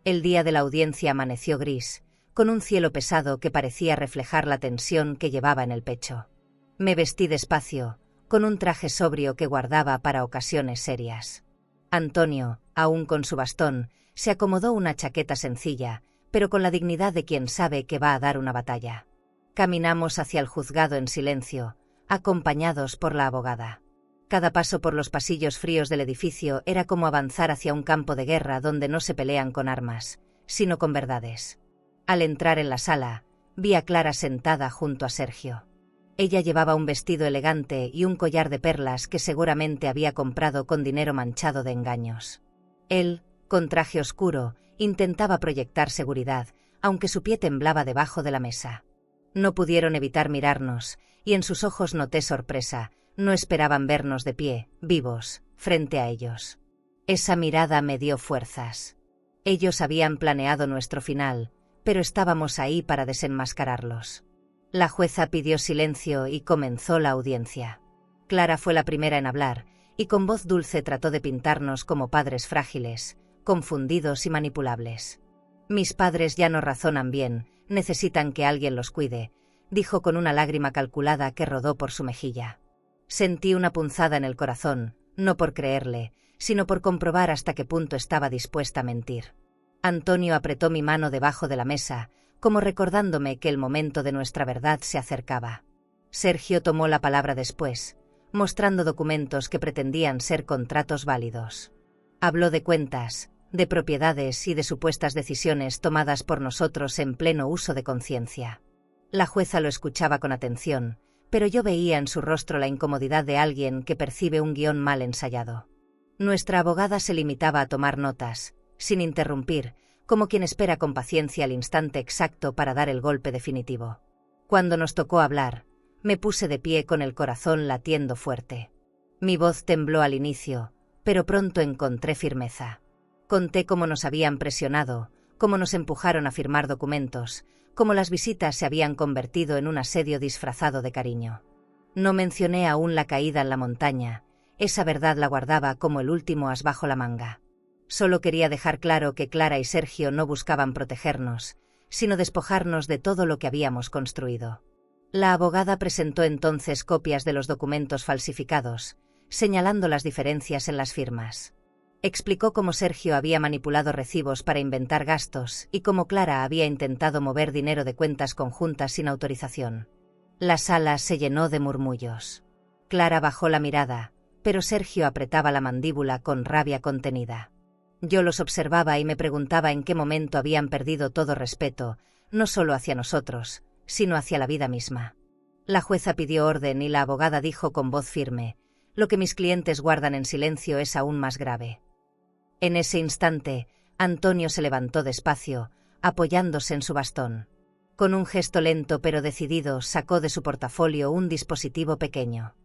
El día de la audiencia amaneció gris, con un cielo pesado que parecía reflejar la tensión que llevaba en el pecho. Me vestí despacio, con un traje sobrio que guardaba para ocasiones serias. Antonio, aún con su bastón, se acomodó una chaqueta sencilla, pero con la dignidad de quien sabe que va a dar una batalla. Caminamos hacia el juzgado en silencio, acompañados por la abogada. Cada paso por los pasillos fríos del edificio era como avanzar hacia un campo de guerra donde no se pelean con armas, sino con verdades. Al entrar en la sala, vi a Clara sentada junto a Sergio. Ella llevaba un vestido elegante y un collar de perlas que seguramente había comprado con dinero manchado de engaños. Él, con traje oscuro, intentaba proyectar seguridad, aunque su pie temblaba debajo de la mesa. No pudieron evitar mirarnos, y en sus ojos noté sorpresa. No esperaban vernos de pie, vivos, frente a ellos. Esa mirada me dio fuerzas. Ellos habían planeado nuestro final, pero estábamos ahí para desenmascararlos. La jueza pidió silencio y comenzó la audiencia. Clara fue la primera en hablar, y con voz dulce trató de pintarnos como padres frágiles, confundidos y manipulables. Mis padres ya no razonan bien, necesitan que alguien los cuide, dijo con una lágrima calculada que rodó por su mejilla. Sentí una punzada en el corazón, no por creerle, sino por comprobar hasta qué punto estaba dispuesta a mentir. Antonio apretó mi mano debajo de la mesa, como recordándome que el momento de nuestra verdad se acercaba. Sergio tomó la palabra después, mostrando documentos que pretendían ser contratos válidos. Habló de cuentas, de propiedades y de supuestas decisiones tomadas por nosotros en pleno uso de conciencia. La jueza lo escuchaba con atención, pero yo veía en su rostro la incomodidad de alguien que percibe un guión mal ensayado. Nuestra abogada se limitaba a tomar notas, sin interrumpir, como quien espera con paciencia el instante exacto para dar el golpe definitivo. Cuando nos tocó hablar, me puse de pie con el corazón latiendo fuerte. Mi voz tembló al inicio, pero pronto encontré firmeza. Conté cómo nos habían presionado, cómo nos empujaron a firmar documentos, cómo las visitas se habían convertido en un asedio disfrazado de cariño. No mencioné aún la caída en la montaña, esa verdad la guardaba como el último as bajo la manga. Solo quería dejar claro que Clara y Sergio no buscaban protegernos, sino despojarnos de todo lo que habíamos construido. La abogada presentó entonces copias de los documentos falsificados, señalando las diferencias en las firmas. Explicó cómo Sergio había manipulado recibos para inventar gastos y cómo Clara había intentado mover dinero de cuentas conjuntas sin autorización. La sala se llenó de murmullos. Clara bajó la mirada, pero Sergio apretaba la mandíbula con rabia contenida. Yo los observaba y me preguntaba en qué momento habían perdido todo respeto, no solo hacia nosotros, sino hacia la vida misma. La jueza pidió orden y la abogada dijo con voz firme: «Lo que mis clientes guardan en silencio es aún más grave». En ese instante, Antonio se levantó despacio, apoyándose en su bastón. Con un gesto lento pero decidido sacó de su portafolio un dispositivo pequeño.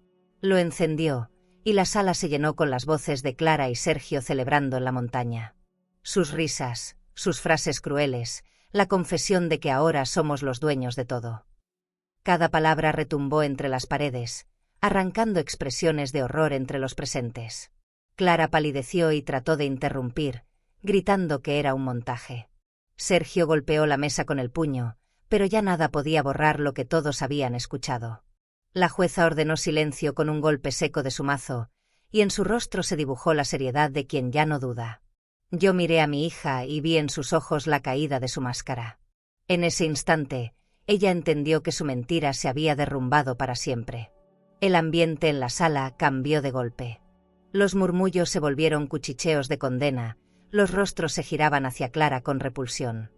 Lo encendió, y la sala se llenó con las voces de Clara y Sergio celebrando en la montaña. Sus risas, sus frases crueles, la confesión de que ahora somos los dueños de todo. Cada palabra retumbó entre las paredes, arrancando expresiones de horror entre los presentes. Clara palideció y trató de interrumpir, gritando que era un montaje. Sergio golpeó la mesa con el puño, pero ya nada podía borrar lo que todos habían escuchado. La jueza ordenó silencio con un golpe seco de su mazo, y en su rostro se dibujó la seriedad de quien ya no duda. Yo miré a mi hija y vi en sus ojos la caída de su máscara. En ese instante, ella entendió que su mentira se había derrumbado para siempre. El ambiente en la sala cambió de golpe. Los murmullos se volvieron cuchicheos de condena, los rostros se giraban hacia Clara con repulsión.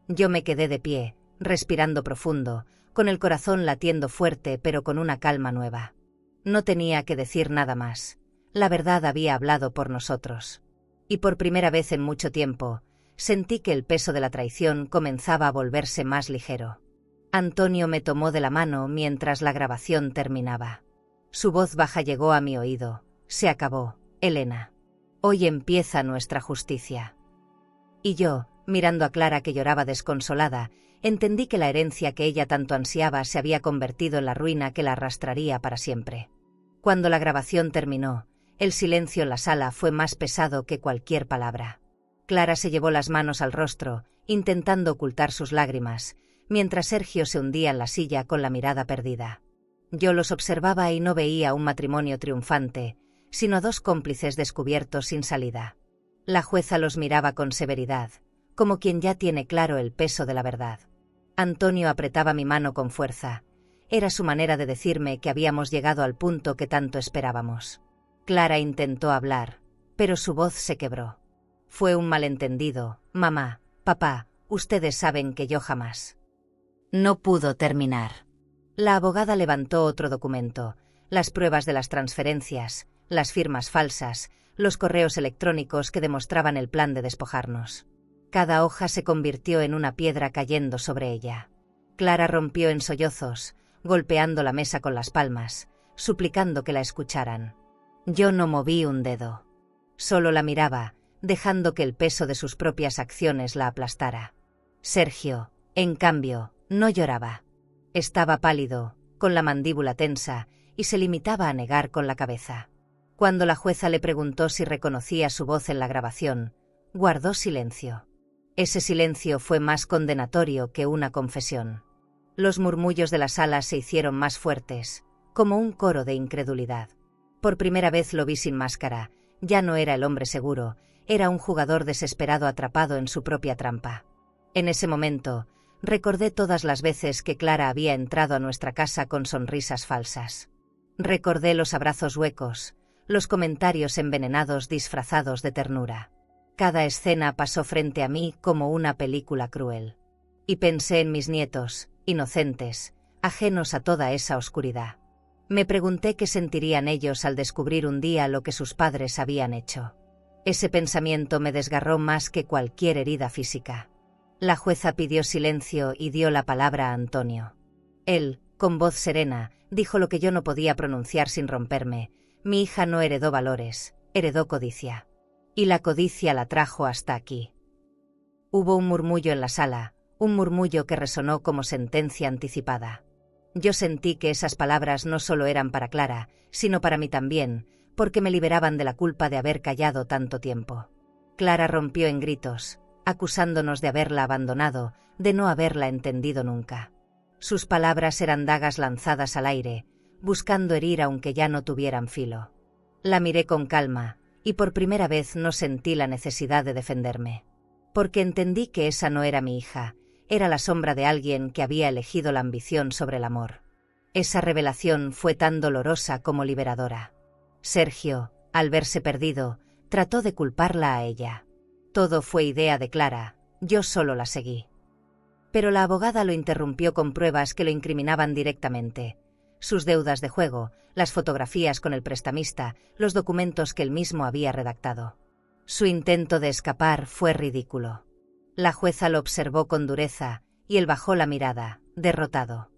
Yo me quedé de pie, respirando profundo, con el corazón latiendo fuerte pero con una calma nueva. No tenía que decir nada más. La verdad había hablado por nosotros. Y por primera vez en mucho tiempo, sentí que el peso de la traición comenzaba a volverse más ligero. Antonio me tomó de la mano mientras la grabación terminaba. Su voz baja llegó a mi oído. Se acabó, Elena. Hoy empieza nuestra justicia. Y yo, mirando a Clara que lloraba desconsolada, entendí que la herencia que ella tanto ansiaba se había convertido en la ruina que la arrastraría para siempre. Cuando la grabación terminó, el silencio en la sala fue más pesado que cualquier palabra. Clara se llevó las manos al rostro, intentando ocultar sus lágrimas, mientras Sergio se hundía en la silla con la mirada perdida. Yo los observaba y no veía un matrimonio triunfante, sino a dos cómplices descubiertos sin salida. La jueza los miraba con severidad, como quien ya tiene claro el peso de la verdad. Antonio apretaba mi mano con fuerza. Era su manera de decirme que habíamos llegado al punto que tanto esperábamos. Clara intentó hablar, pero su voz se quebró. Fue un malentendido, mamá, papá, ustedes saben que yo jamás. No pudo terminar. La abogada levantó otro documento, las pruebas de las transferencias, las firmas falsas, los correos electrónicos que demostraban el plan de despojarnos. Cada hoja se convirtió en una piedra cayendo sobre ella. Clara rompió en sollozos, golpeando la mesa con las palmas, suplicando que la escucharan. Yo no moví un dedo. Solo la miraba, dejando que el peso de sus propias acciones la aplastara. Sergio, en cambio, no lloraba. Estaba pálido, con la mandíbula tensa, y se limitaba a negar con la cabeza. Cuando la jueza le preguntó si reconocía su voz en la grabación, guardó silencio. Ese silencio fue más condenatorio que una confesión. Los murmullos de la sala se hicieron más fuertes, como un coro de incredulidad. Por primera vez lo vi sin máscara, ya no era el hombre seguro, era un jugador desesperado atrapado en su propia trampa. En ese momento, recordé todas las veces que Clara había entrado a nuestra casa con sonrisas falsas. Recordé los abrazos huecos, los comentarios envenenados disfrazados de ternura. Cada escena pasó frente a mí como una película cruel. Y pensé en mis nietos, inocentes, ajenos a toda esa oscuridad. Me pregunté qué sentirían ellos al descubrir un día lo que sus padres habían hecho. Ese pensamiento me desgarró más que cualquier herida física. La jueza pidió silencio y dio la palabra a Antonio. Él, con voz serena, dijo lo que yo no podía pronunciar sin romperme. Mi hija no heredó valores, heredó codicia. Y la codicia la trajo hasta aquí. Hubo un murmullo en la sala, un murmullo que resonó como sentencia anticipada. Yo sentí que esas palabras no solo eran para Clara, sino para mí también, porque me liberaban de la culpa de haber callado tanto tiempo. Clara rompió en gritos, acusándonos de haberla abandonado, de no haberla entendido nunca. Sus palabras eran dagas lanzadas al aire, buscando herir aunque ya no tuvieran filo. La miré con calma, y por primera vez no sentí la necesidad de defenderme. Porque entendí que esa no era mi hija, era la sombra de alguien que había elegido la ambición sobre el amor. Esa revelación fue tan dolorosa como liberadora. Sergio, al verse perdido, trató de culparla a ella. Todo fue idea de Clara, yo solo la seguí. Pero la abogada lo interrumpió con pruebas que lo incriminaban directamente. Sus deudas de juego, las fotografías con el prestamista, los documentos que él mismo había redactado. Su intento de escapar fue ridículo. La jueza lo observó con dureza, y él bajó la mirada, derrotado.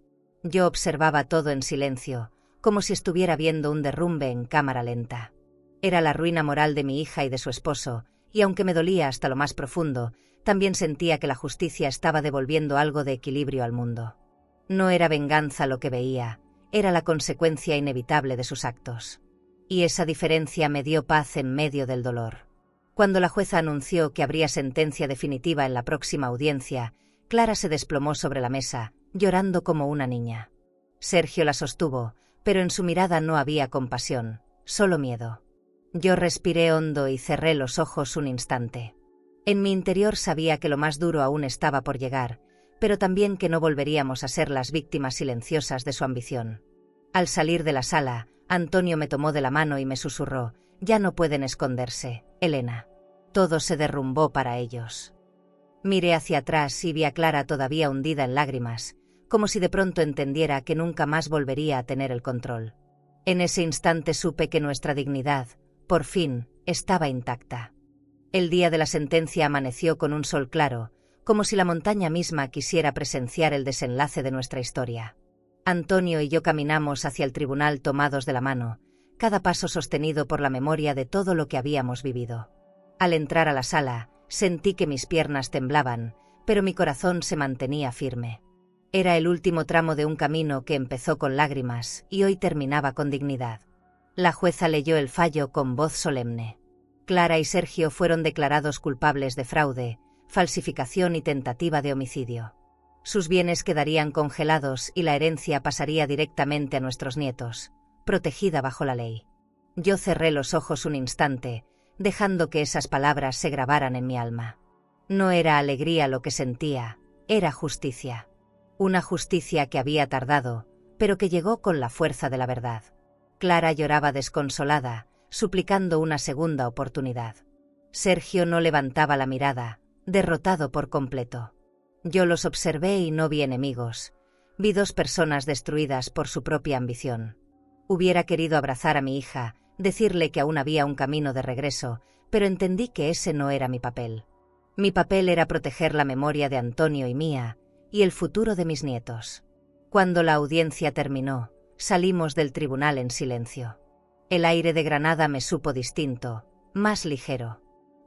Yo observaba todo en silencio, como si estuviera viendo un derrumbe en cámara lenta. Era la ruina moral de mi hija y de su esposo, y aunque me dolía hasta lo más profundo, también sentía que la justicia estaba devolviendo algo de equilibrio al mundo. No era venganza lo que veía, era la consecuencia inevitable de sus actos. Y esa diferencia me dio paz en medio del dolor. Cuando la jueza anunció que habría sentencia definitiva en la próxima audiencia, Clara se desplomó sobre la mesa, llorando como una niña. Sergio la sostuvo, pero en su mirada no había compasión, solo miedo. Yo respiré hondo y cerré los ojos un instante. En mi interior sabía que lo más duro aún estaba por llegar, pero también que no volveríamos a ser las víctimas silenciosas de su ambición. Al salir de la sala, Antonio me tomó de la mano y me susurró: «Ya no pueden esconderse, Elena. Todo se derrumbó para ellos». Miré hacia atrás y vi a Clara todavía hundida en lágrimas, como si de pronto entendiera que nunca más volvería a tener el control. En ese instante supe que nuestra dignidad, por fin, estaba intacta. El día de la sentencia amaneció con un sol claro, como si la montaña misma quisiera presenciar el desenlace de nuestra historia. Antonio y yo caminamos hacia el tribunal tomados de la mano, cada paso sostenido por la memoria de todo lo que habíamos vivido. Al entrar a la sala, sentí que mis piernas temblaban, pero mi corazón se mantenía firme. Era el último tramo de un camino que empezó con lágrimas y hoy terminaba con dignidad. La jueza leyó el fallo con voz solemne. Clara y Sergio fueron declarados culpables de fraude, falsificación y tentativa de homicidio. Sus bienes quedarían congelados y la herencia pasaría directamente a nuestros nietos, protegida bajo la ley. Yo cerré los ojos un instante, dejando que esas palabras se grabaran en mi alma. No era alegría lo que sentía, era justicia. Una justicia que había tardado, pero que llegó con la fuerza de la verdad. Clara lloraba desconsolada, suplicando una segunda oportunidad. Sergio no levantaba la mirada, derrotado por completo. Yo los observé y no vi enemigos. Vi dos personas destruidas por su propia ambición. Hubiera querido abrazar a mi hija, decirle que aún había un camino de regreso, pero entendí que ese no era mi papel. Mi papel era proteger la memoria de Antonio y mía, y el futuro de mis nietos. Cuando la audiencia terminó, salimos del tribunal en silencio. El aire de Granada me supo distinto, más ligero.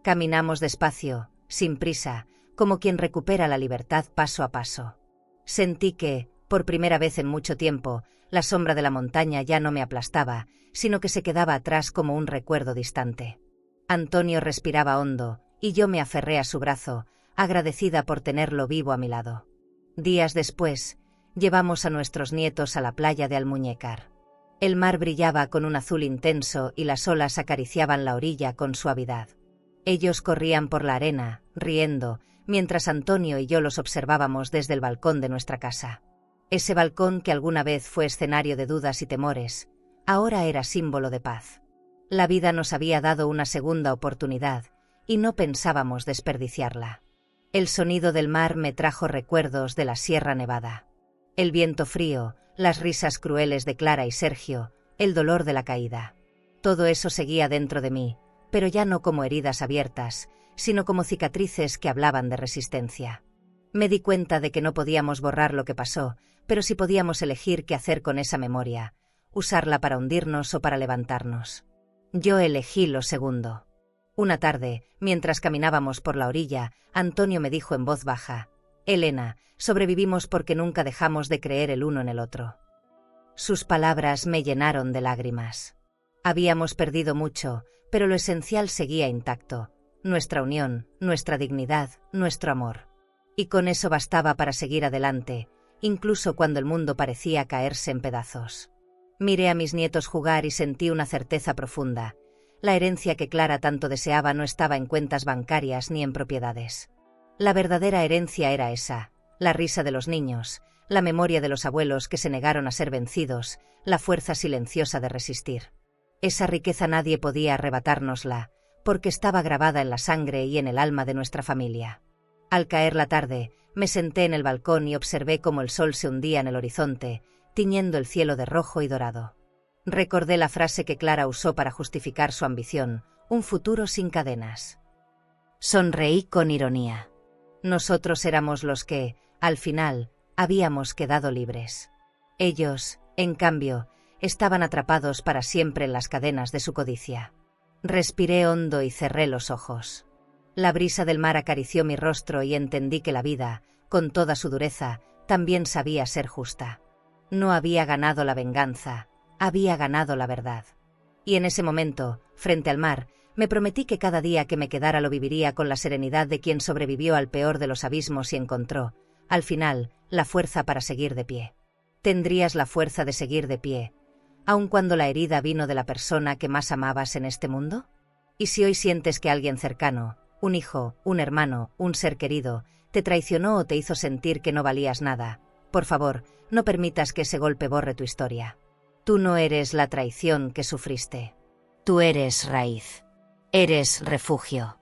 Caminamos despacio, sin prisa, como quien recupera la libertad paso a paso. Sentí que, por primera vez en mucho tiempo, la sombra de la montaña ya no me aplastaba, sino que se quedaba atrás como un recuerdo distante. Antonio respiraba hondo, y yo me aferré a su brazo, agradecida por tenerlo vivo a mi lado. Días después, llevamos a nuestros nietos a la playa de Almuñécar. El mar brillaba con un azul intenso y las olas acariciaban la orilla con suavidad. Ellos corrían por la arena, riendo, mientras Antonio y yo los observábamos desde el balcón de nuestra casa. Ese balcón que alguna vez fue escenario de dudas y temores, ahora era símbolo de paz. La vida nos había dado una segunda oportunidad, y no pensábamos desperdiciarla. El sonido del mar me trajo recuerdos de la Sierra Nevada. El viento frío, las risas crueles de Clara y Sergio, el dolor de la caída. Todo eso seguía dentro de mí, pero ya no como heridas abiertas, sino como cicatrices que hablaban de resistencia. Me di cuenta de que no podíamos borrar lo que pasó, pero sí podíamos elegir qué hacer con esa memoria, usarla para hundirnos o para levantarnos. Yo elegí lo segundo. Una tarde, mientras caminábamos por la orilla, Antonio me dijo en voz baja: «Elena, sobrevivimos porque nunca dejamos de creer el uno en el otro». Sus palabras me llenaron de lágrimas. Habíamos perdido mucho, pero lo esencial seguía intacto: nuestra unión, nuestra dignidad, nuestro amor. Y con eso bastaba para seguir adelante, incluso cuando el mundo parecía caerse en pedazos. Miré a mis nietos jugar y sentí una certeza profunda. La herencia que Clara tanto deseaba no estaba en cuentas bancarias ni en propiedades. La verdadera herencia era esa: la risa de los niños, la memoria de los abuelos que se negaron a ser vencidos, la fuerza silenciosa de resistir. Esa riqueza nadie podía arrebatárnosla, porque estaba grabada en la sangre y en el alma de nuestra familia. Al caer la tarde, me senté en el balcón y observé cómo el sol se hundía en el horizonte, tiñendo el cielo de rojo y dorado. Recordé la frase que Clara usó para justificar su ambición: un futuro sin cadenas. Sonreí con ironía. Nosotros éramos los que, al final, habíamos quedado libres. Ellos, en cambio, estaban atrapados para siempre en las cadenas de su codicia. Respiré hondo y cerré los ojos. La brisa del mar acarició mi rostro y entendí que la vida, con toda su dureza, también sabía ser justa. No había ganado la venganza, había ganado la verdad. Y en ese momento, frente al mar, me prometí que cada día que me quedara lo viviría con la serenidad de quien sobrevivió al peor de los abismos y encontró, al final, la fuerza para seguir de pie. ¿Tendrías la fuerza de seguir de pie, aun cuando la herida vino de la persona que más amabas en este mundo? ¿Y si hoy sientes que alguien cercano, un hijo, un hermano, un ser querido, te traicionó o te hizo sentir que no valías nada? Por favor, no permitas que ese golpe borre tu historia. Tú no eres la traición que sufriste. Tú eres raíz. Eres refugio.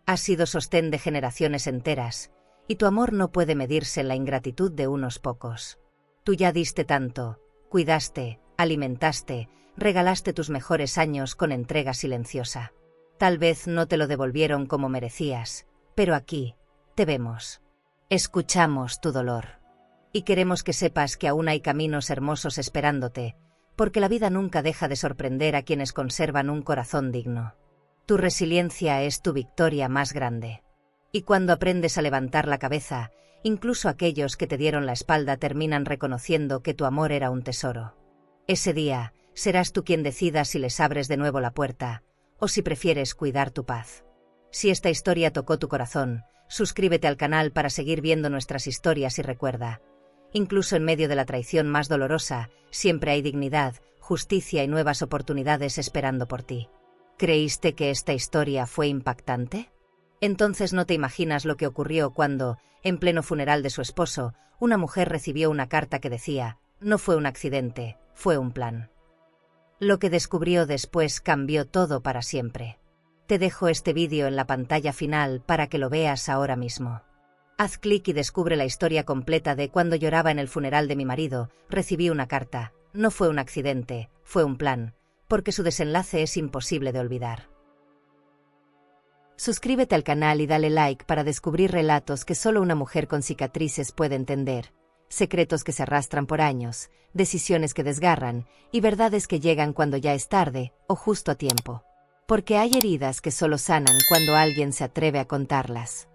Has sido sostén de generaciones enteras, y tu amor no puede medirse en la ingratitud de unos pocos. Tú ya diste tanto, cuidaste, alimentaste, regalaste tus mejores años con entrega silenciosa. Tal vez no te lo devolvieron como merecías, pero aquí te vemos. Escuchamos tu dolor. Y queremos que sepas que aún hay caminos hermosos esperándote, porque la vida nunca deja de sorprender a quienes conservan un corazón digno. Tu resiliencia es tu victoria más grande. Y cuando aprendes a levantar la cabeza, incluso aquellos que te dieron la espalda terminan reconociendo que tu amor era un tesoro. Ese día, serás tú quien decida si les abres de nuevo la puerta, o si prefieres cuidar tu paz. Si esta historia tocó tu corazón, suscríbete al canal para seguir viendo nuestras historias y recuerda, incluso en medio de la traición más dolorosa, siempre hay dignidad, justicia y nuevas oportunidades esperando por ti. ¿Creíste que esta historia fue impactante? Entonces no te imaginas lo que ocurrió cuando, en pleno funeral de su esposo, una mujer recibió una carta que decía: no fue un accidente, fue un plan. Lo que descubrió después cambió todo para siempre. Te dejo este vídeo en la pantalla final para que lo veas ahora mismo. Haz clic y descubre la historia completa de cuando lloraba en el funeral de mi marido, recibí una carta, no fue un accidente, fue un plan, porque su desenlace es imposible de olvidar. Suscríbete al canal y dale like para descubrir relatos que solo una mujer con cicatrices puede entender, secretos que se arrastran por años, decisiones que desgarran y verdades que llegan cuando ya es tarde o justo a tiempo. Porque hay heridas que solo sanan cuando alguien se atreve a contarlas.